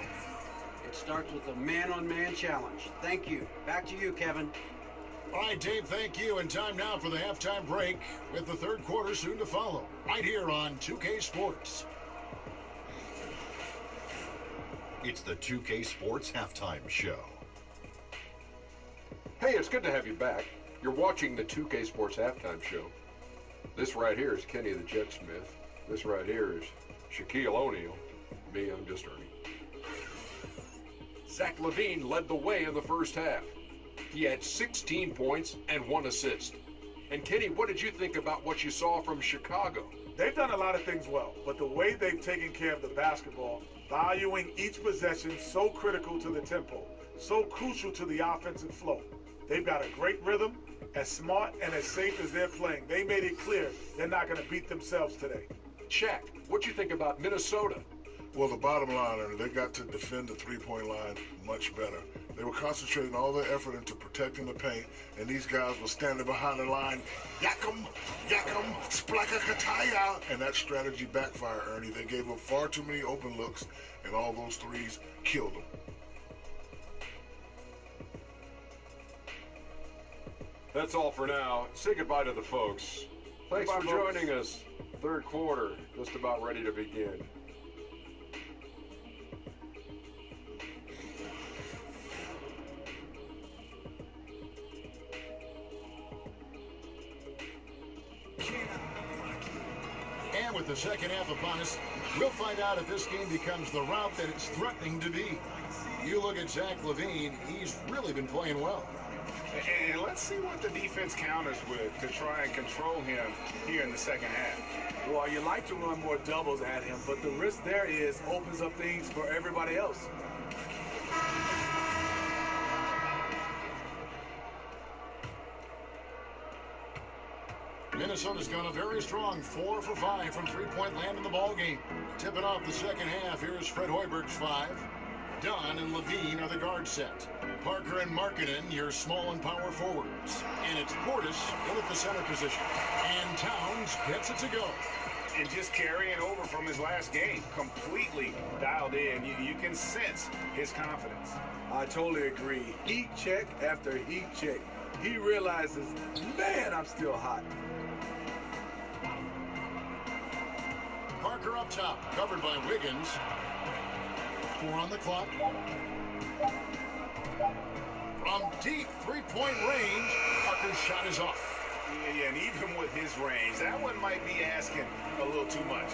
S7: It starts with a man-on-man challenge. Thank you. Back to you, Kevin.
S4: All right, Dave, thank you. And time now for the halftime break with the third quarter soon to follow. Right here on 2K Sports.
S13: It's the 2K Sports Halftime Show.
S1: Hey, it's good to have you back. You're watching the 2K Sports Halftime Show. This right here is Kenny the Jet Smith. This right here is Shaquille O'Neal. Me, I'm just Ernie. Zach LaVine led the way in the first half. He had 16 points and 1 assist. And Kenny, what did you think about what you saw from Chicago?
S3: They've done a lot of things well, but the way they've taken care of the basketball, valuing each possession, so critical to the tempo, so crucial to the offensive flow. They've got a great rhythm, as smart and as safe as they're playing. They made it clear they're not going to beat themselves today.
S1: Shaq, what you think about Minnesota?
S2: Well, the bottom line, they got to defend the three-point line much better. They were concentrating all their effort into protecting the paint, and these guys were standing behind the line, yakum, splaka kataya, and that strategy backfired, Ernie. They gave up far too many open looks, and all those threes killed them.
S1: That's all for now. Say goodbye to the folks. Thanks for joining us. Third quarter, just about ready to begin.
S4: And with the second half upon us, we'll find out if this game becomes the route that it's threatening to be. You look at Zach LaVine, he's really been playing well.
S6: And let's see what the defense counters with to try and control him here in the second half.
S8: Well, you like to run more doubles at him, but the risk there is opens up things for everybody else.
S4: Minnesota's gone a very strong 4 for 5 from three-point land in the ballgame. Tipping off the second half, here's Fred Hoiberg's 5. Dunn and LaVine are the guard set. Parker and Markkanen, your small and power forwards. And it's Portis in at the center position. And Towns gets it to go.
S6: And just carrying over from his last game, completely dialed in. You can sense his confidence.
S8: I totally agree. Heat check after heat check. He realizes, man, I'm still hot.
S4: Parker up top, covered by Wiggins. 4 on the clock. From deep three-point range, Parker's shot is off.
S6: Yeah, and even with his range, that one might be asking a little too much.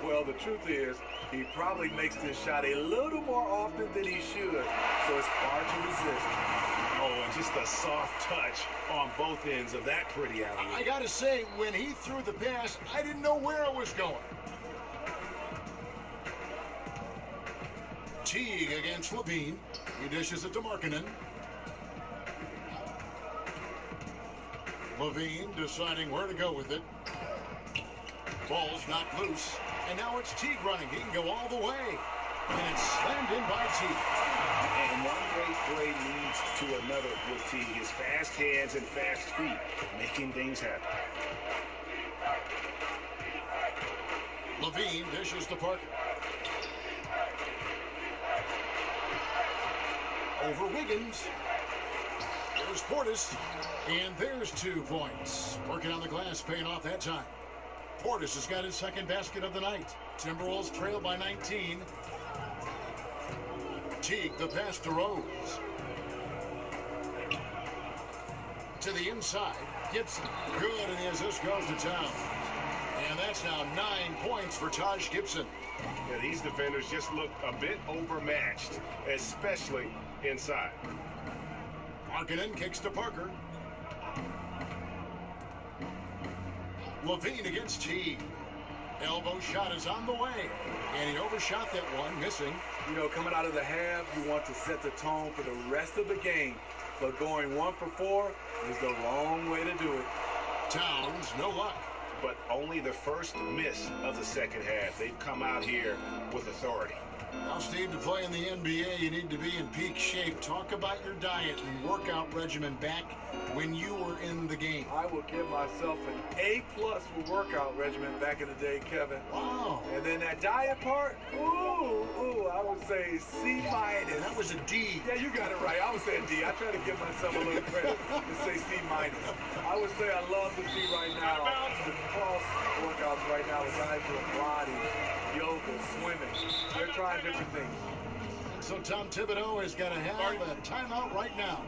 S8: Well, the truth is, he probably makes this shot a little more often than he should, so it's hard to resist.
S6: Oh, and just a soft touch on both ends of that pretty alley.
S4: I gotta say, when he threw the pass, I didn't know where it was going. Teague against LaVine. He dishes it to Markkanen. LaVine deciding where to go with it. Ball's knocked loose. And now it's Teague running. He can go all the way. And it's slammed in by Teague.
S6: And one great play leads to another with Teague. His fast hands and fast feet making things happen.
S4: LaVine dishes to Parker. Over Wiggins. There's Portis. And there's 2 points. Working on the glass, paying off that time. Portis has got his second basket of the night. Timberwolves trail by 19. Teague, the pass to Rose. To the inside. Gibson. Good, and the assist goes to Town. And that's now 9 points for Taj Gibson.
S6: Yeah, these defenders just look a bit overmatched, especially inside.
S4: Markkanen kicks to Parker. LaVine against Teague. Elbow shot is on the way. And he overshot that one, missing.
S8: You know, coming out of the half, you want to set the tone for the rest of the game. But going 1 for 4 is the wrong way to do it.
S4: Towns, no luck.
S6: But only the first miss of the second half. They've come out here with authority.
S4: Now, Steve, to play in the NBA, you need to be in peak shape. Talk about your diet and workout regimen back when you were in the game.
S8: I will give myself an A+ for workout regimen back in the day, Kevin.
S4: Wow.
S8: And then that diet part, I would say C-.
S4: And that was a D.
S8: Yeah, you got it right. I would say a D. I try to give myself a little credit and say C-. I would say I love to see right now the cross workouts right now. The guys doing Pilates, yoga, swimming. They're trying different things.
S4: So Tom Thibodeau has got to have a timeout right now.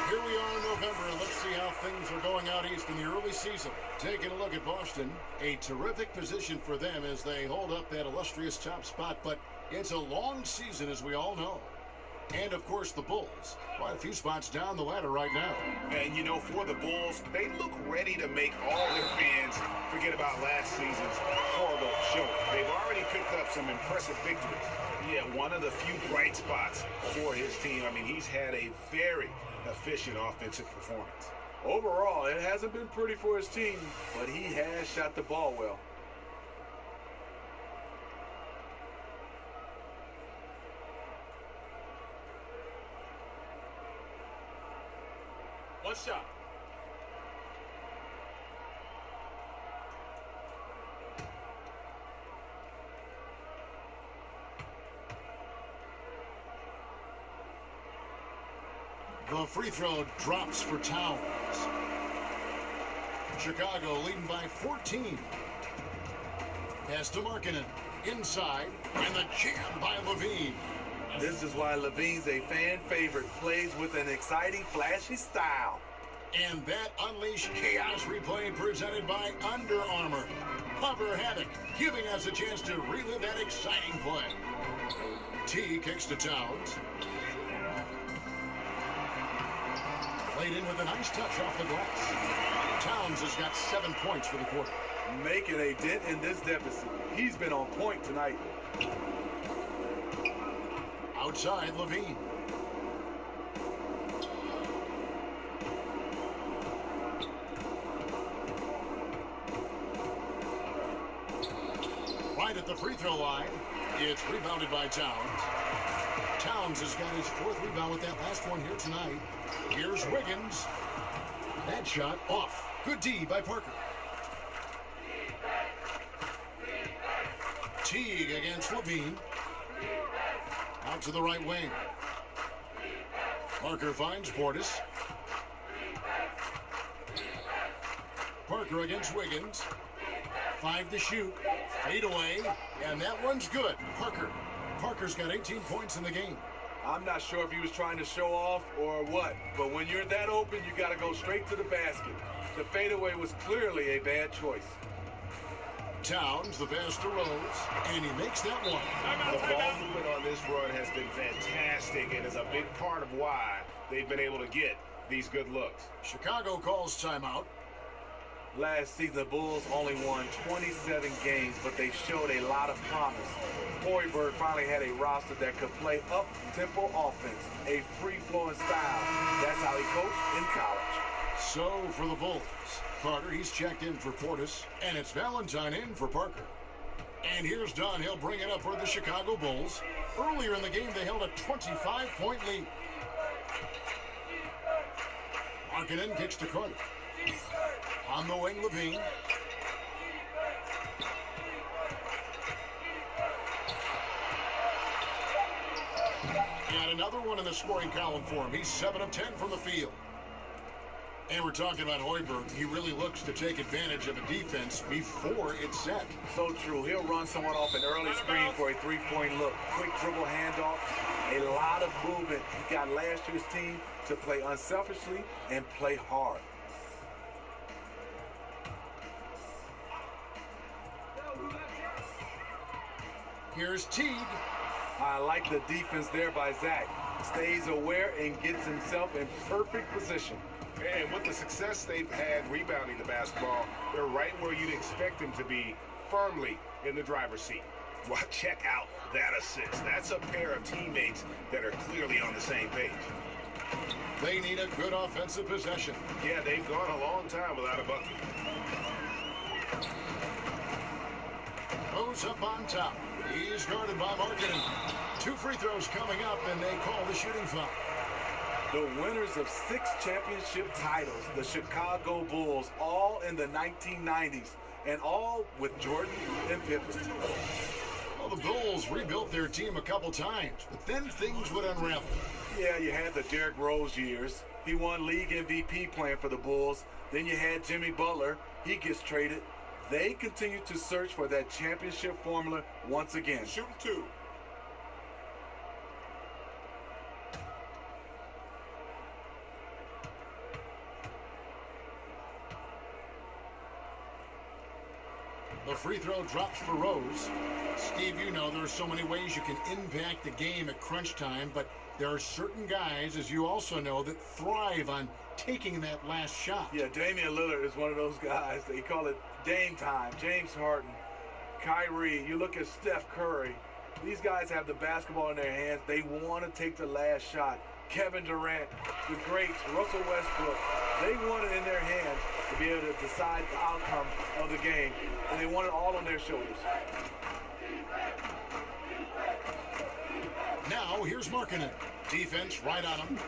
S4: Here we are in November. Let's see how things are going out east in the early season. Taking a look at Boston, a terrific position for them as they hold up that illustrious top spot, but it's a long season, as we all know. And, of course, the Bulls. Quite a few spots down the ladder right now.
S6: And, you know, for the Bulls, they look ready to make all their fans forget about last season's horrible show. They've already picked up some impressive victories. Yeah, one of the few bright spots for his team. I mean, he's had a very efficient offensive performance.
S8: Overall, it hasn't been pretty for his team, but he has shot the ball well.
S11: One shot.
S4: The free throw drops for Towns. Chicago leading by 14. Pass to Markkanen. Inside. And the jam by Levine.
S8: This is why Levine's a fan favorite. Plays with an exciting, flashy style.
S4: And that unleashed chaos replay presented by Under Armour. Cover Havoc, giving us a chance to relive that exciting play. T kicks to Towns. Played in with a nice touch off the glass. Towns has got 7 points for the quarter.
S8: Making a dent in this deficit. He's been on point tonight.
S4: Outside, Levine. Right at the free throw line. It's rebounded by Towns. Towns has got his 4th rebound with that last one here tonight. Here's Wiggins. That shot off. Good D by Parker. Teague against Levine. Out to the right wing. Parker finds Portis. Parker against Wiggins. 5 to shoot. Fade away. And that one's good. Parker's got 18 points in the game.
S8: I'm not sure if he was trying to show off or what, but when you're that open, you got to go straight to the basket. The fadeaway was clearly a bad choice.
S4: Towns, the pass to Rose, and he makes that one.
S6: The ball movement on this run has been fantastic and is a big part of why they've been able to get these good looks.
S4: Chicago calls timeout.
S8: Last season, the Bulls only won 27 games, but they showed a lot of promise. Hoiberg finally had a roster that could play up-tempo offense, a free-flowing style. That's how he coached in college.
S4: So for the Bulls, Carter, he's checked in for Portis, and it's Valentine in for Parker. And here's Don. He'll bring it up for the Chicago Bulls. Earlier in the game, they held a 25-point lead. Markkanen kicks to Carter. On the wing, Levine. And another one in the scoring column for him. He's 7 of 10 from the field. And we're talking about Hoiberg. He really looks to take advantage of a defense before it's set.
S8: So true. He'll run someone off an early screen for a three-point look. Quick dribble handoff. A lot of movement. He got last year's team to play unselfishly and play hard.
S14: Here's Teague.
S8: I like the defense there by Zach. Stays aware and gets himself in perfect position.
S6: And with the success they've had rebounding the basketball, they're right where you'd expect them to be, firmly in the driver's seat. Well, check out that assist. That's a pair of teammates that are clearly on the same page.
S14: They need a good offensive possession.
S6: Yeah, they've gone a long time without a bucket.
S14: Rose up on top. He's guarded by Markkanen. 2 free throws coming up, and they call the shooting foul.
S8: The winners of 6 championship titles, the Chicago Bulls, all in the 1990s, and all with Jordan and Pippen.
S14: Well, the Bulls rebuilt their team a couple times, but then things would unravel.
S8: Yeah, you had the Derrick Rose years. He won league MVP playing for the Bulls. Then you had Jimmy Butler. He gets traded. They continue to search for that championship formula once again.
S11: Shooting 2.
S14: The free throw drops for Rose. Steve, you know there are so many ways you can impact the game at crunch time, but there are certain guys, as you also know, that thrive on taking that last shot.
S8: Yeah, Damian Lillard is one of those guys. They call it Dame time. James Harden, Kyrie, you look at Steph Curry. These guys have the basketball in their hands. They want to take the last shot. Kevin Durant, the greats, Russell Westbrook, they want it in their hands to be able to decide the outcome of the game, and they want it all on their shoulders.
S14: Now, here's Markkanen. Defense right on him.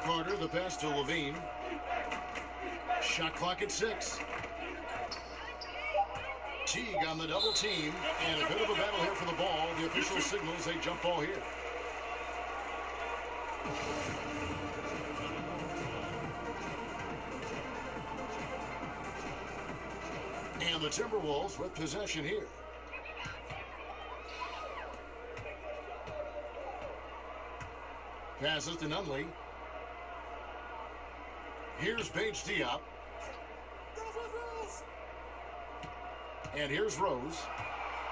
S14: Carter, the pass to Levine. Shot clock at 6. Teague on the double team, and a bit of a battle here for the ball. The official signals a jump ball here. And the Timberwolves with possession here. Passes to Nunley. Here's Paige Diop. And here's Rose.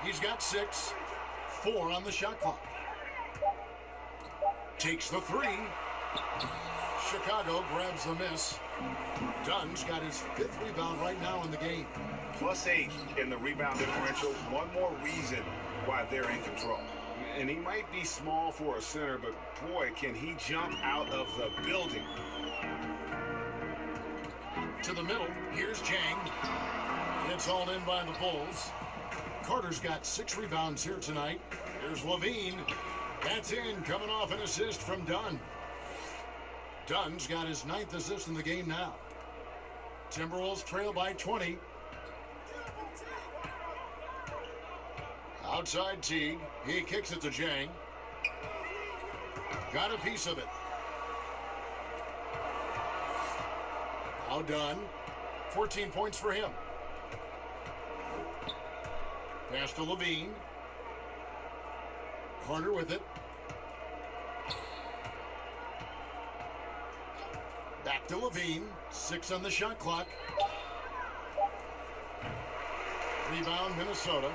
S14: He's got 6. 4 on the shot clock. Takes the 3. Chicago grabs the miss. Dunn's got his 5th rebound right now in the game.
S6: +8 in the rebound differential. One more reason why they're in control. And he might be small for a center, but boy, can he jump out of the building.
S14: To the middle, here's Chang. It's hauled in by the Bulls. Carter's got 6 rebounds here tonight. Here's Levine. That's in, coming off an assist from Dunn. Dunn's got his 9th assist in the game now. Timberwolves trail by 20. Outside Teague. He kicks it to Jang. Got a piece of it. Now Dunn. 14 points for him. Pass to Levine. Carter with it. Back to Levine. 6 on the shot clock. Rebound, Minnesota.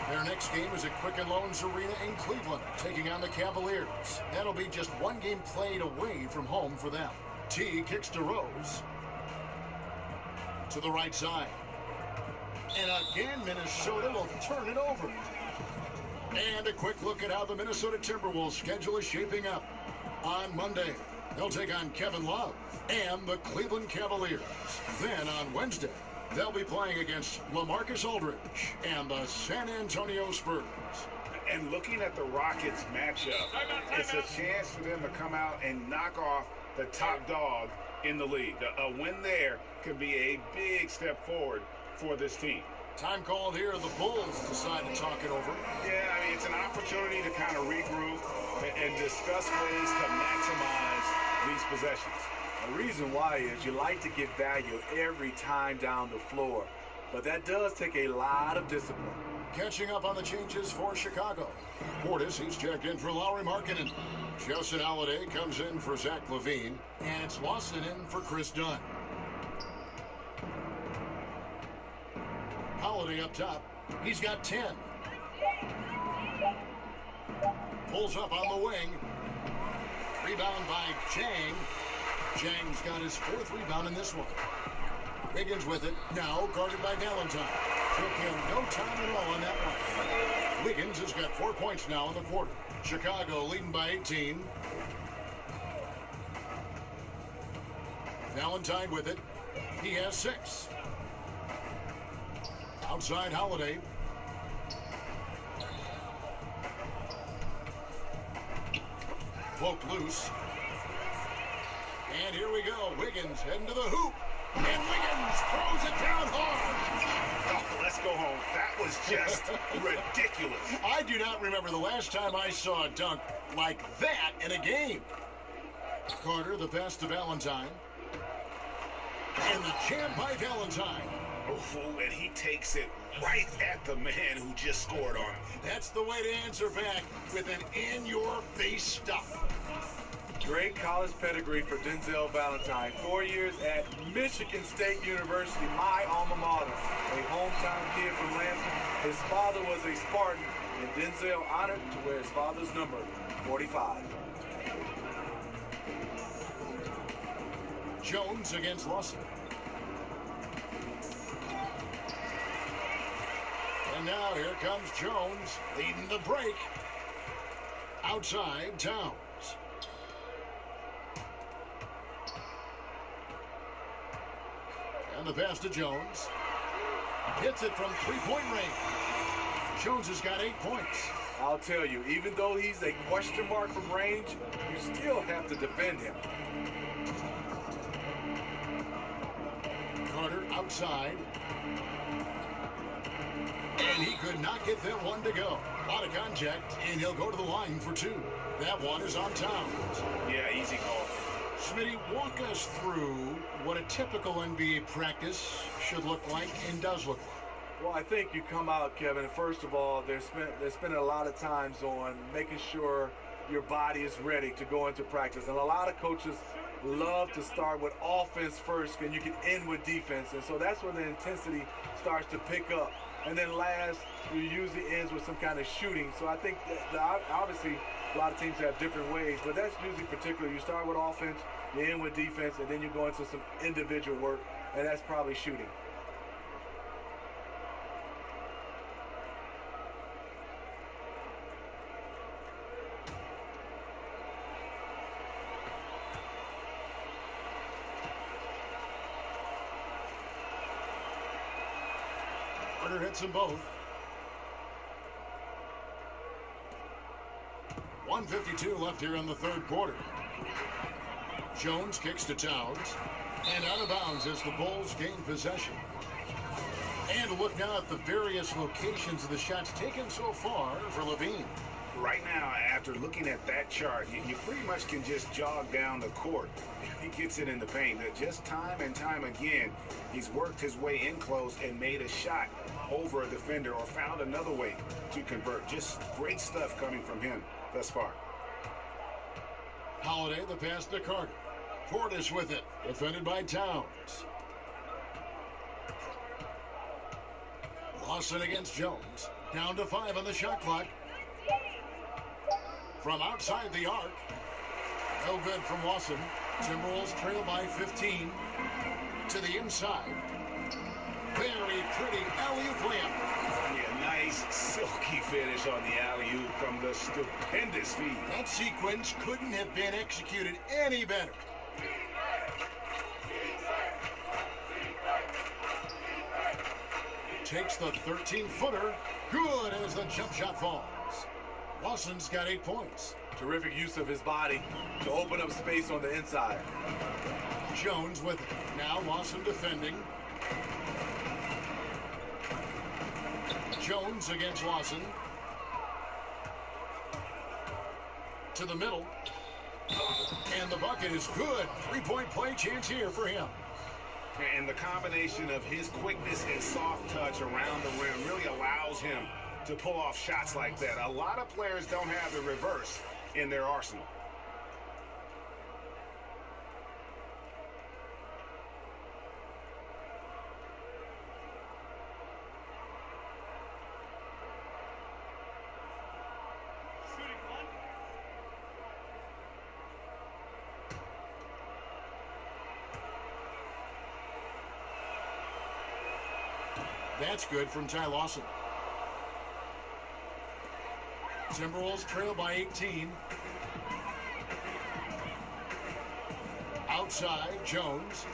S14: Their next game is at Quicken Loans Arena in Cleveland, taking on the Cavaliers. That'll be just 1 game played away from home for them. T kicks to Rose. To the right side. And again, Minnesota will turn it over. And a quick look at how the Minnesota Timberwolves schedule is shaping up. On Monday, they'll take on Kevin Love and the Cleveland Cavaliers. Then on Wednesday, they'll be playing against LaMarcus Aldridge and the San Antonio Spurs.
S6: And looking at the Rockets matchup, it's a chance for them to come out and knock off the top dog in the league. A win there could be a big step forward for this team.
S14: Time called here. The Bulls decide to talk it over.
S6: Yeah, I mean, it's an opportunity to kind of regroup and discuss ways to maximize these possessions.
S8: The reason why is you like to get value every time down the floor, but that does take a lot of discipline.
S14: Catching up on the changes for Chicago. Portis, he's checked in for Lauri Markkanen. Justin Holiday comes in for Zach Levine, and it's Lawson in for Chris Dunn. Holiday up top. He's got 10. Pulls up on the wing. Rebound by Chang. Chang's got his 4th rebound in this one. Wiggins with it. Now guarded by Valentine. Took him no time at all on that one. Wiggins has got 4 points now in the quarter. Chicago leading by 18. Valentine with it. He has 6. Outside Holiday. Poked loose. And here we go. Wiggins heading to the hoop. And Wiggins throws it down hard.
S6: Oh, let's go home. That was just ridiculous.
S14: I do not remember the last time I saw a dunk like that in a game. Carter, the pass to Valentine. And the jam by Valentine.
S6: Oh, and he takes it right at the man who just scored on him.
S14: That's the way to answer back with an in-your-face stuff.
S3: Great college pedigree for Denzel Valentine. 4 years at Michigan State University, my alma mater. A hometown kid from Lansing. His father was a Spartan, and Denzel honored to wear his father's number, 45.
S14: Jones against Lawson. And now here comes Jones leading the break. Outside Towns. And the pass to Jones. Hits it from three-point range. Jones has got 8 points.
S3: I'll tell you, even though he's a question mark from range, you still have to defend him.
S14: Carter outside. And he could not get that one to go. A lot of contact, and he'll go to the line for 2. That one is on Towns.
S6: Yeah, easy call.
S14: Smitty, walk us through what a typical NBA practice should look like and does look like.
S3: Well, I think you come out, Kevin, and first of all, they're spending a lot of times on making sure your body is ready to go into practice. And a lot of coaches love to start with offense first, and you can end with defense. And so that's when the intensity starts to pick up. And then last, you usually ends with some kind of shooting. So I think that obviously a lot of teams have different ways, but that's usually particular. You start with offense, you end with defense, and then you go into some individual work, and that's probably shooting.
S14: Carter hits them both. 1:52 left here in the third quarter. Jones kicks to Towns. And out of bounds as the Bulls gain possession. And look now at the various locations of the shots taken so far for Levine.
S6: Right now, after looking at that chart, you pretty much can just jog down the court. He gets it in the paint. Just time and time again, he's worked his way in close and made a shot over a defender or found another way to convert. Just great stuff coming from him thus far.
S14: Holiday, the pass to Carter. Portis with it, defended by Towns. Lawson against Jones. Down to 5 on the shot clock. From outside the arc. No good from Lawson. Timberwolves trail by 15. To the inside. Very pretty alley-oop layup.
S6: Yeah, nice silky finish on the alley-oop from the stupendous feed.
S14: That sequence couldn't have been executed any better. Takes the 13-footer. Good as the jump shot falls. Lawson's got 8 points.
S3: Terrific use of his body to open up space on the inside.
S14: Jones with it. Now Lawson defending. Jones against Lawson. To the middle. And the bucket is good. 3-point play chance here for him.
S6: And the combination of his quickness and soft touch around the rim really allows him to pull off shots like that. A lot of players don't have the reverse in their arsenal.
S14: That's good from Ty Lawson. Timberwolves trail by 18. Outside, Jones.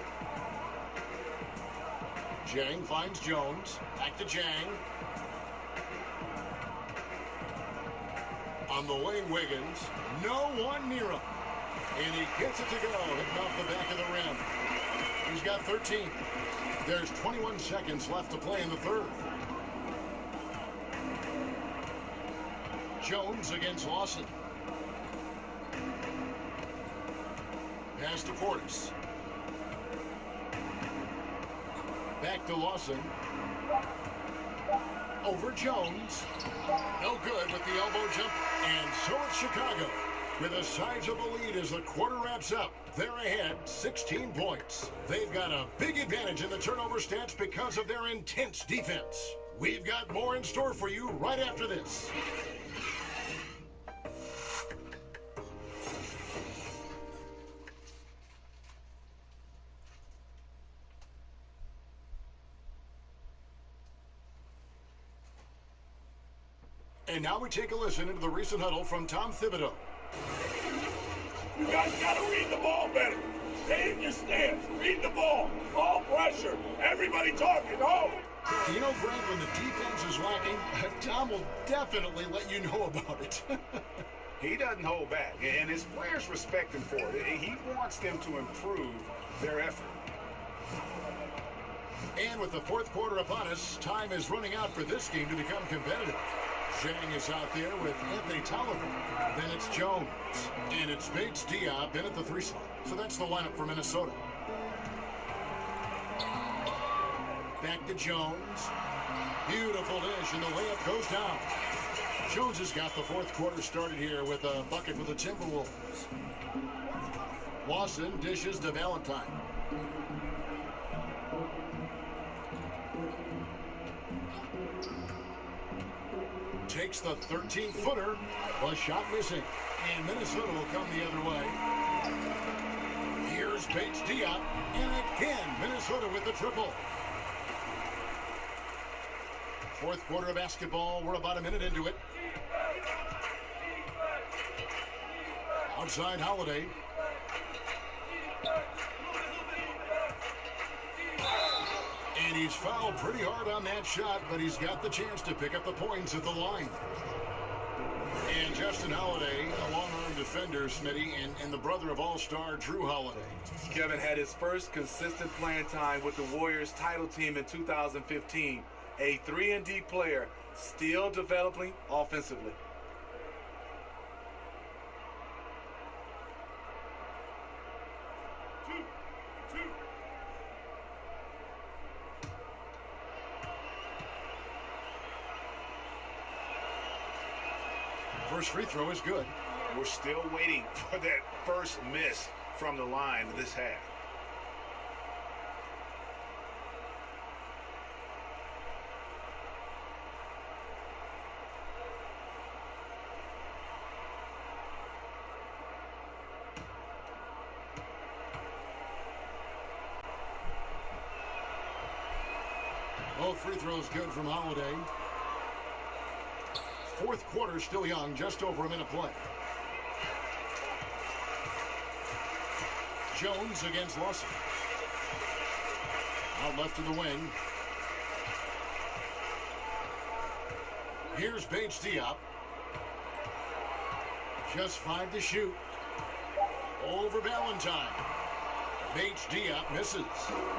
S14: Jang finds Jones. Back to Jang. On the wing, Wiggins. No one near him. And he gets it to go, hitting off the back of the rim. He's got 13. There's 21 seconds left to play in the third. Jones against Lawson. Pass to Portis. Back to Lawson. Over Jones. No good with the elbow jump. And so it's Chicago with a sizable lead as the quarter wraps up. They're ahead 16 points. They've got a big advantage in the turnover stats because of their intense defense. We've got more in store for you right after this. And now we take a listen into the recent huddle from Tom Thibodeau.
S15: You guys got to read the ball better. Stay in your stance. Read the ball. All pressure. Everybody talking. Oh!
S14: You know, Greg, when the defense is lacking, Tom will definitely let you know about it.
S6: He doesn't hold back, and his players respect him for it. He wants them to improve their effort.
S14: And with the fourth quarter upon us, time is running out for this game to become competitive. Zhang is out there with Anthony Tolliver. Then it's Jones. And it's Bates Diop in at the 3 slot. So that's the lineup for Minnesota. Back to Jones. Beautiful dish, and the layup goes down. Jones has got the fourth quarter started here with a bucket for the Timberwolves. Lawson dishes to Valentine. Takes the 13-footer. The shot missing. And Minnesota will come the other way. Here's Bates Diop. And again, Minnesota with the triple. Fourth quarter of basketball. We're about a minute into it. Outside Holiday. And he's fouled pretty hard on that shot, but he's got the chance to pick up the points at the line. And Justin Holiday, a long-arm defender, Smitty, and the brother of All-Star Drew Holiday.
S8: Kevin had his first consistent playing time with the Warriors title team in 2015. A 3-and-D player, still developing offensively.
S14: First free throw is good.
S6: We're still waiting for that first miss from the line this half.
S14: Both free throws good from Holiday. Fourth quarter still young, just over a minute play. Jones against Lawson. Out left to the wing. Here's Bates Diop. Just 5 to shoot. Over Valentine. Bates Diop misses.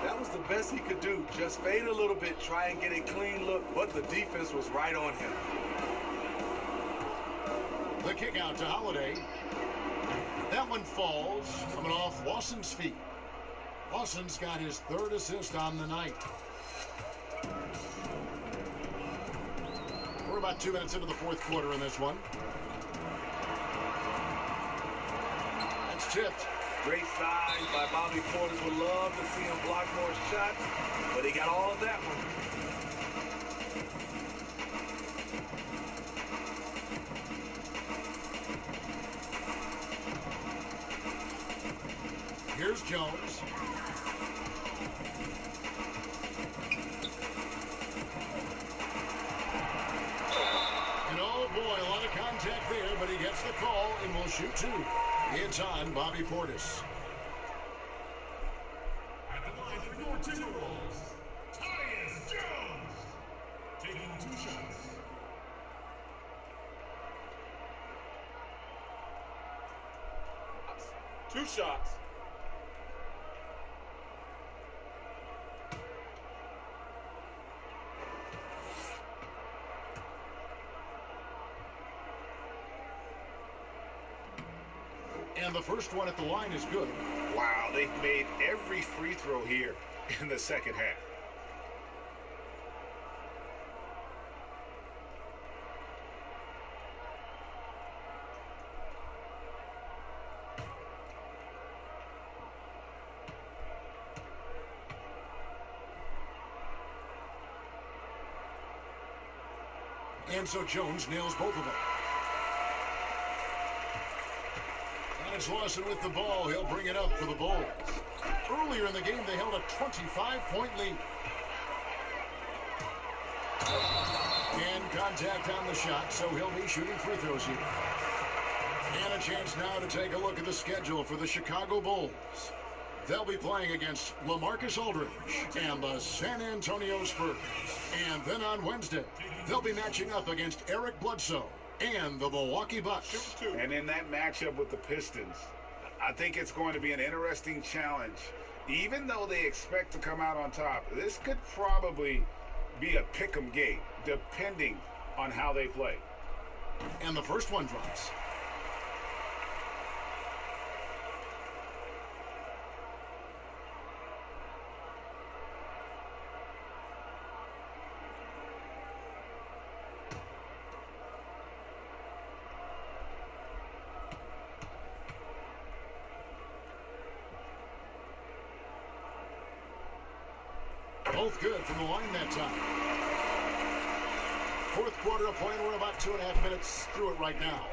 S8: That was the best he could do. Just fade a little bit, try and get a clean look, but the defense was right on him.
S14: The kick out to Holiday. That one falls, coming off Lawson's feet. Lawson's got his third assist on the night. We're about 2 minutes into the fourth quarter in this one. That's tipped.
S8: Great size by Bobby Portis. Would love to see him block more shots, but he got all of that one.
S14: Here's Jones. Jane will shoot 2. It's on Bobby Portis.
S15: At the line for your Timberwolves, Tyus Jones. Taking 2 shots.
S11: Two shots.
S14: And the first one at the line is good.
S6: Wow, they've made every free throw here in the second half.
S14: And so Jones nails both of them. And it's Lawson with the ball. He'll bring it up for the Bulls. Earlier in the game, they held a 25-point lead. And contact on the shot, so he'll be shooting free throws here. And a chance now to take a look at the schedule for the Chicago Bulls. They'll be playing against LaMarcus Aldridge and the San Antonio Spurs. And then on Wednesday, they'll be matching up against Eric Bledsoe and the Milwaukee Bucks.
S6: And in that matchup with the Pistons, I think it's going to be an interesting challenge. Even though they expect to come out on top, this could probably be a pick-em game, depending on how they play.
S14: And the first one drops. Both good from the line that time. Fourth quarter of play, we're about 2.5 minutes through it right now.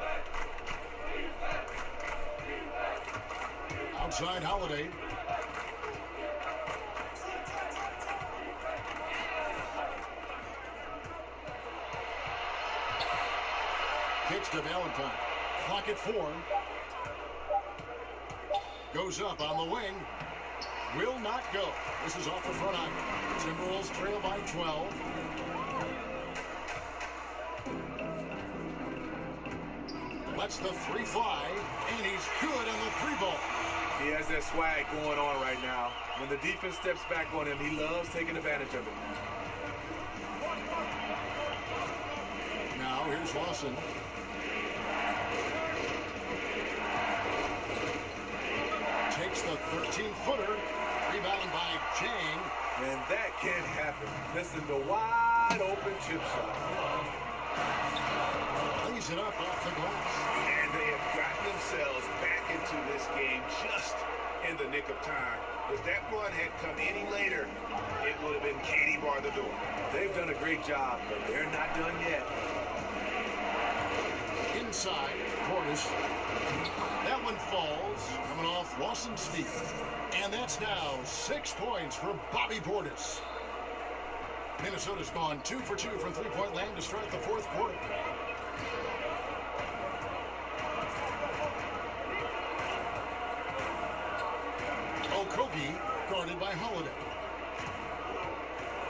S14: Outside Holiday. Kicks to Valentine. Clock at 4. Goes up on the wing. Will not go. This is off the front iron. Timberwolves trail by 12. Lets the 3 fly, and he's good on the 3 ball.
S8: He has that swag going on right now. When the defense steps back on him, he loves taking advantage of it.
S14: Now here's Lawson. Takes the 13-footer. Rebound by Chang.
S8: And that can't happen. Listen, the wide open chip shot.
S14: Lays it up off the glass.
S6: And they have gotten themselves back into this game just in the nick of time. If that one had come any later, it would have been Katie bar the door.
S8: They've done a great job, but they're not done yet.
S14: Inside, Portis. That one falls, coming off Lawson's feet. And that's now 6 points for Bobby Portis. Minnesota's gone 2 for 2 from three-point land to start the fourth quarter. Okogie guarded by Holiday.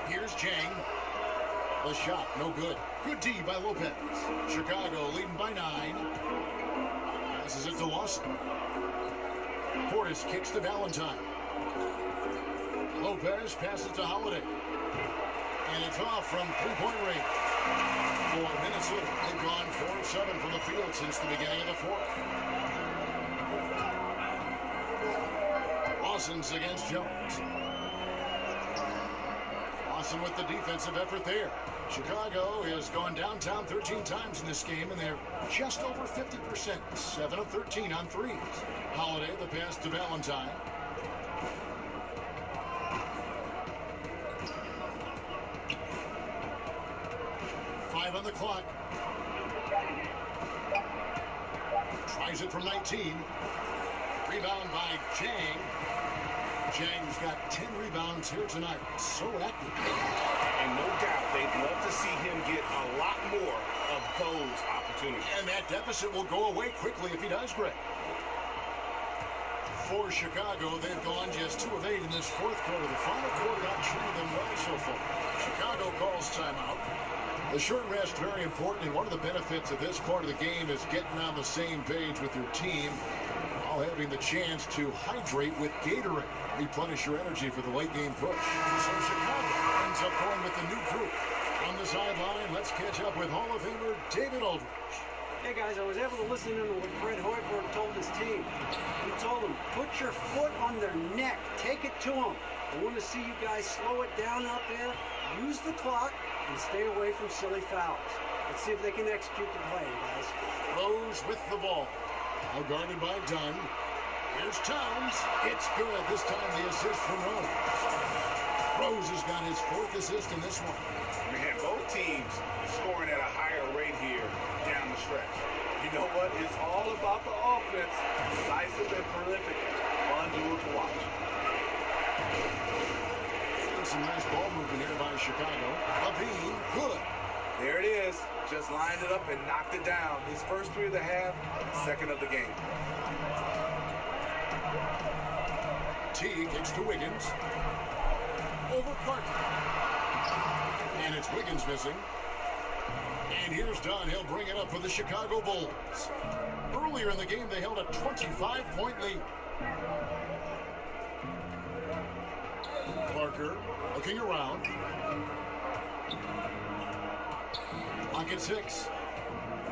S14: Here's Chang. The shot, no good. Good D by Lopez. Chicago leading by 9. Passes it to Lawson. Portis kicks to Valentine. Lopez passes to Holiday. And it's off from three-point range. For Minnesota, they've gone 4 of 7 from the field since the beginning of the fourth. Lawson's against Jones. Lawson with the defensive effort there. Chicago has gone downtown 13 times in this game, and they're just over 50%. 7 of 13 on threes. Holiday, the pass to Valentine. Five on the clock. Tries it from 19. Rebound by Chang. Chang's got 10 rebounds here tonight. So active.
S6: And no doubt, they'd love to see him get a lot more of those opportunities.
S10: opportunity.
S14: And that deficit will go away quickly if he does, Greg. For Chicago, they've gone just 2 of 8 in this fourth quarter. The final quarter not treated them well so far. Chicago calls timeout. The short rest very important, and one of the benefits of this part of the game is getting on the same page with your team while having the chance to hydrate with Gatorade. Replenish your energy for the late game push. So Chicago ends up going with the new group. On the sideline, let's catch up with Hall of Famer David Aldridge.
S7: Hey guys, I was able to listen in to what Fred Hoiberg told his team. He told them, put your foot on their neck. Take it to them. I want to see you guys slow it down out there. Use the clock and stay away from silly fouls. Let's see if they can execute the play, guys.
S14: Rose with the ball. Now guarded by Dunn. Here's Towns. It's good. This time the assist from Rose. Rose has got his 4th assist in this one.
S6: Man, both teams scoring at a higher rate here down the stretch.
S8: You know what? It's all about the offense. Decisive and prolific. Fun to watch.
S14: Some nice ball movement here by Chicago. Levine, good.
S8: There it is. Just lined it up and knocked it down. His first 3 of the half, second of the game.
S14: T kicks to Wiggins. Over Parker. And it's Wiggins missing. And here's Dunn. He'll bring it up for the Chicago Bulls. Earlier in the game, they held a 25-point lead. Parker looking around. Lock at 6.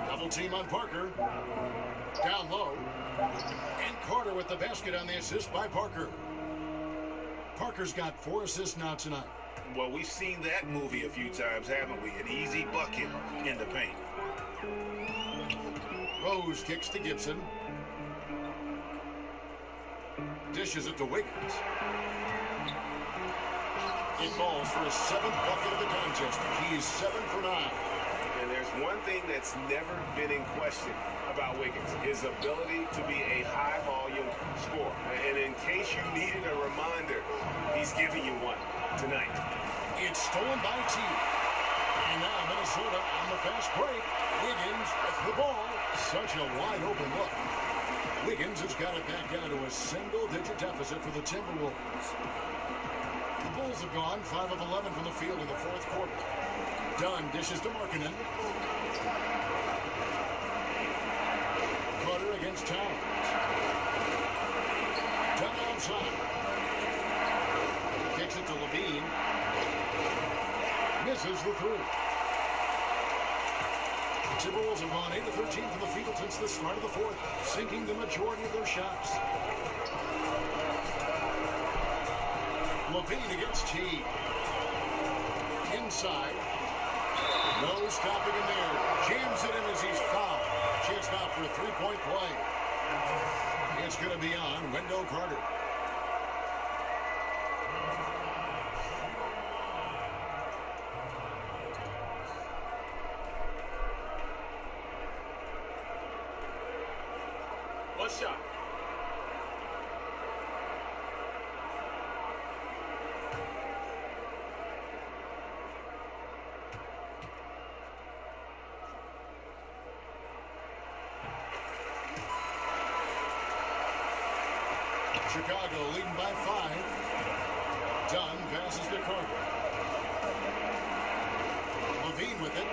S14: Double team on Parker. Down low. And Carter with the basket on the assist by Parker. Parker's got 4 assists now tonight.
S6: Well, we've seen that movie a few times, haven't we? An easy bucket in the paint.
S14: Rose kicks to Gibson. Dishes it to Wiggins. It falls for his 7th bucket of the contest. He's 7 for 9.
S6: And there's one thing that's never been in question about Wiggins, his ability to be a high-volume scorer. And in case you needed a reminder, he's giving you one tonight.
S14: It's stolen by T. And now Minnesota on the fast break. Wiggins with the ball. Such a wide-open look. Wiggins has got it back down to a single-digit deficit for the Timberwolves. The Bulls have gone 5 of 11 from the field in the fourth quarter. Dunn dishes to Markkanen. Carter against Towns. Dunn outside. Kicks it to Levine. Misses the 3. The Timberwolves have gone 8 of 13 from the field since the start of the fourth, sinking the majority of their shots. Levine against T. Inside. No stopping in there. Jams it in as he's fouled. Chance now for a 3-point play. It's going to be on Wendell Carter.
S11: One shot.
S14: Chicago leading by 5. Dunn passes to Carter. Levine with it.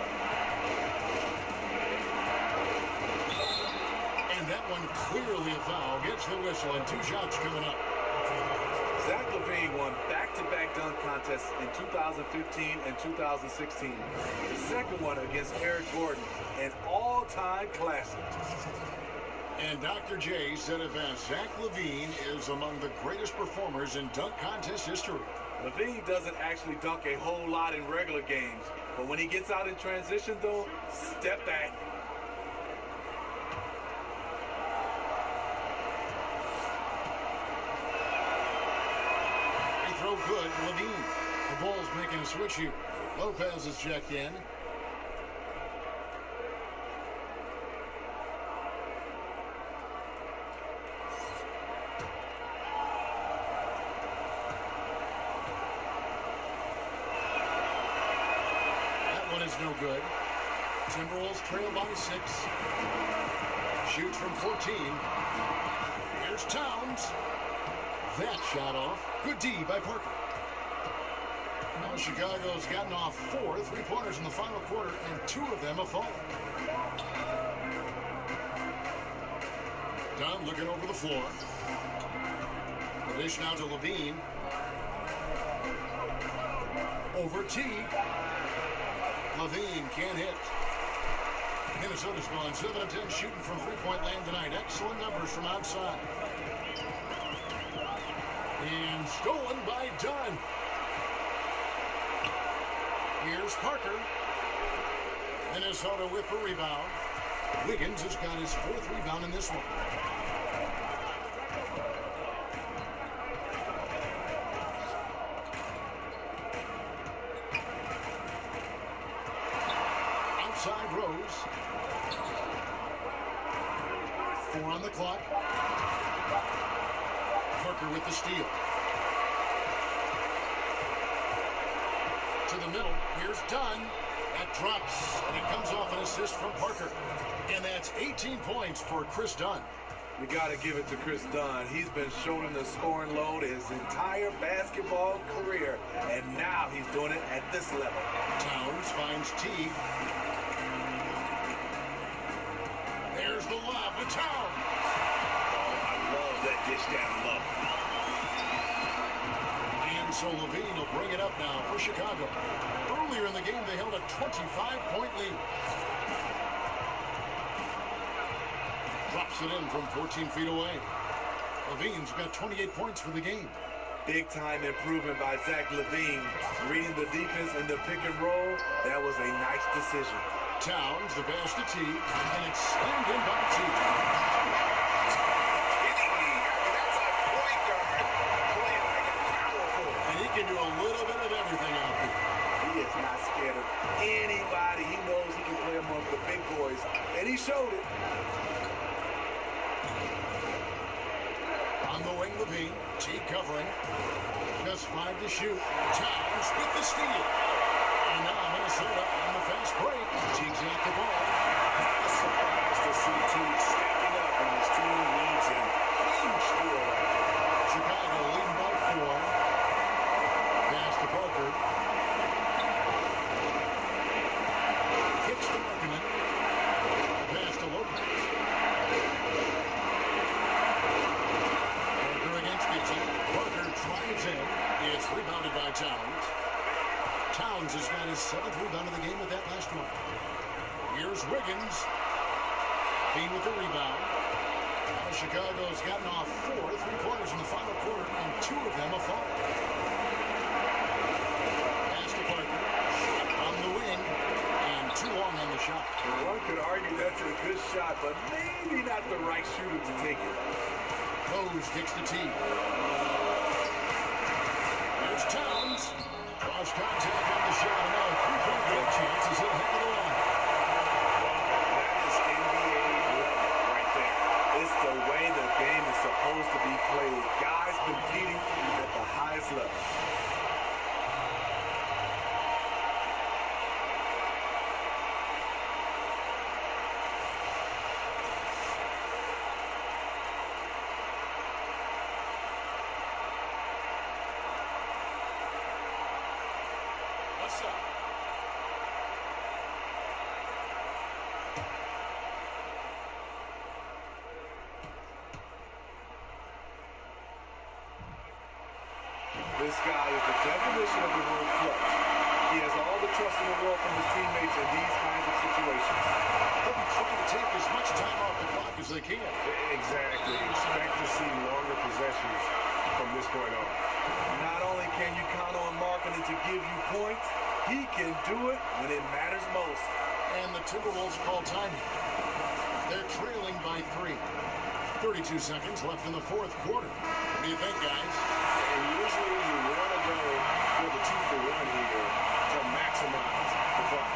S14: And that one clearly a foul. Gets the whistle and 2 shots coming up.
S8: Zach LaVine won back-to-back dunk contests in 2015 and 2016. The second one against Eric Gordon, an all-time classic.
S14: And Dr. J said it best. Zach LaVine is among the greatest performers in dunk contest history.
S8: LaVine doesn't actually dunk a whole lot in regular games, but when he gets out in transition, though, step back.
S14: They throw good. LaVine. The Bulls making a switch here. Lopez is checked in. Is no good. Timberwolves trail by 6. Shoots from 14. Here's Towns. That shot off. Good D by Parker. Now Chicago's gotten off 4 3-pointers in the final quarter, and 2 of them have fallen. Dunn looking over the floor. The dish now to Levine. Over T. Levine can't hit. Minnesota's gone 7 of 10 shooting from three-point land tonight. Excellent numbers from outside. And stolen by Dunn. Here's Parker. Minnesota with the rebound. Wiggins has got his 4th rebound in this one. Outside Rose. 4 on the clock. Parker with the steal. To the middle. Here's Dunn. That drops, and it comes off an assist from Parker. And that's 18 points for Chris Dunn.
S8: You got to give it to Chris Dunn. He's been shouldering the scoring load his entire basketball career, and now he's doing it at this level.
S14: Towns finds T. There's the lob to Towns.
S8: Oh, I love that dish down low.
S14: And so Levine will bring it up now for Chicago. Earlier in the game, they held a 25-point lead. Drops it in from 14 feet away. Levine's got 28 points for the game.
S8: Big-time improvement by Zach Levine. Reading the defense in the pick and roll, that was a nice decision.
S14: Towns, the pass to T, and it's slammed in by T. And he can do a little bit of everything out there.
S8: He is not scared of anybody. He knows he can play among the big boys, and he showed it.
S14: On the wing, Levine. T covering. Just 5 to shoot. Towns with the steal. And now Minnesota on the fast break. Teague's at the ball.
S8: Surprised to see Teague stepping up when his team needs him. Huge steal.
S14: Chicago leading by 4. Pass to Parker. Kicks to Markkanen. Pass to Lopez. Parker against Gibson. Parker drives in. It's rebounded by Towns. Towns has got his 7th rebound of the game with that last one. Here's Wiggins. Bean with the rebound. Now Chicago's gotten off 4 3-pointers in the final quarter, and 2 of them have fallen. Pass to Parker. On the wing. And too long on the shot.
S8: One could argue that's a good shot, but maybe not the right shooter to take it.
S14: Rose kicks the T. Here's Towns. Cross contact on the shot. And now a 3-point break chance is hit the line.
S8: That is NBA level right there. It's the way the game is supposed to be played. Guys competing at the highest level. This guy is the definition of the word clutch. He has all the trust in the world from his teammates in these kinds of situations.
S14: They'll be trying to take as much time off the clock as they can.
S10: Exactly. Expect to see longer possessions from this point on.
S8: Not only can you count on Markkanen to give you points, he can do it when it matters most.
S14: And the Timberwolves call time. They're trailing by 3. 32 seconds left in the 4th quarter. What do you think, guys?
S10: And usually you want to go for the 2-for-1 here to maximize the clock.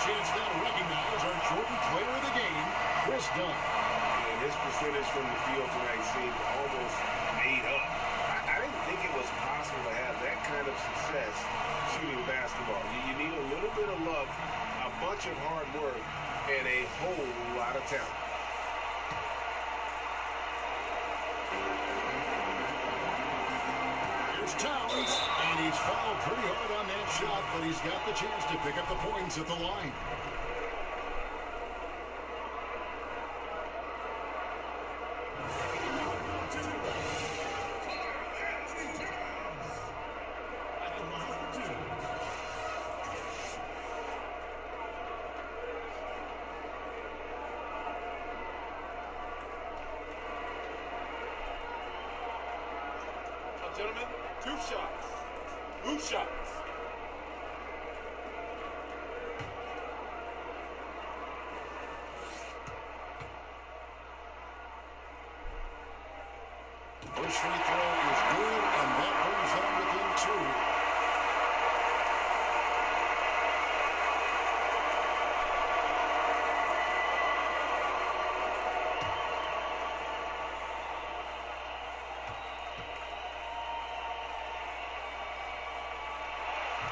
S14: Chance now to recognize our Jordan player of the game, Chris Dunn.
S10: And his percentage from the field tonight seemed almost made up. I didn't think it was possible to have that kind of success shooting basketball. You need a little bit of luck, a
S6: bunch of hard work and a whole lot of talent.
S14: Here's Towns, and he's fouled pretty hard on that shot, but he's got the chance to pick up the points at the line.
S11: Gentlemen, 2 shots. Loose shots.
S14: First free throw is good, and that brings them within 2.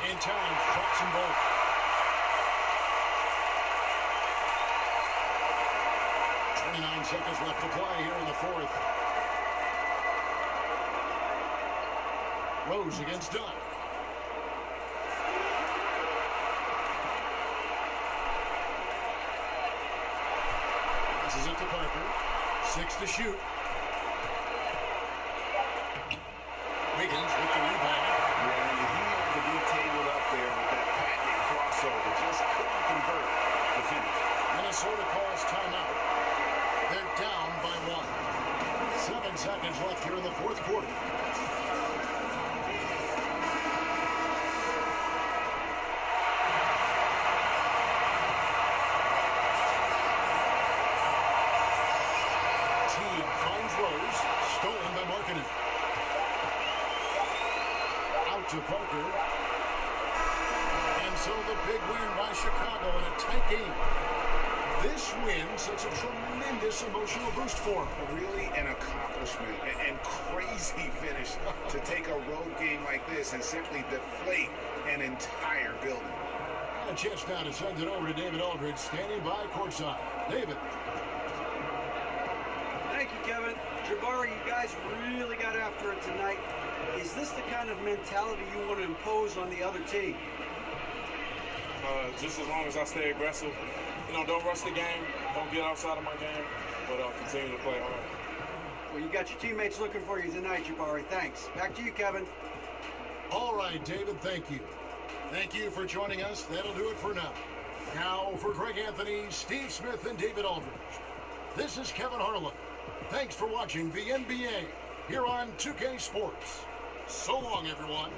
S14: In Towns, drops them both. .29 seconds left to play here in the 4th. Rose against Dunn. Passes it to Parker. 6 to shoot. Wiggins with the rebound.
S6: To be tabled up there with that patented crossover, just couldn't convert the finish.
S14: Minnesota calls timeout. They're down by 1. 7 seconds left here in the 4th quarter. Teague finds Rose, stolen by Markkanen. Out to Parker. And so the big win by Chicago in a tight game. This win sets a tremendous emotional boost for them.
S6: Really an accomplishment and crazy finish to take a road game like this and simply deflate an entire building.
S14: A chance now to send it over to David Aldridge, standing by courtside. David.
S7: Thank you, Kevin. Jabari, you guys really got after it tonight. Is this the kind of mentality you want to impose on the other team?
S11: Just as long as I stay aggressive, don't rush the game, don't get outside of my game, but continue to play hard.
S7: Well, you got your teammates looking for you tonight, Jabari. Thanks. Back to you, Kevin.
S14: All right, David, thank you. Thank you for joining us. That'll do it for now. Now, for Greg Anthony, Steve Smith, and David Aldridge, this is Kevin Harlan. Thanks for watching the NBA here on 2K Sports. So long, everyone.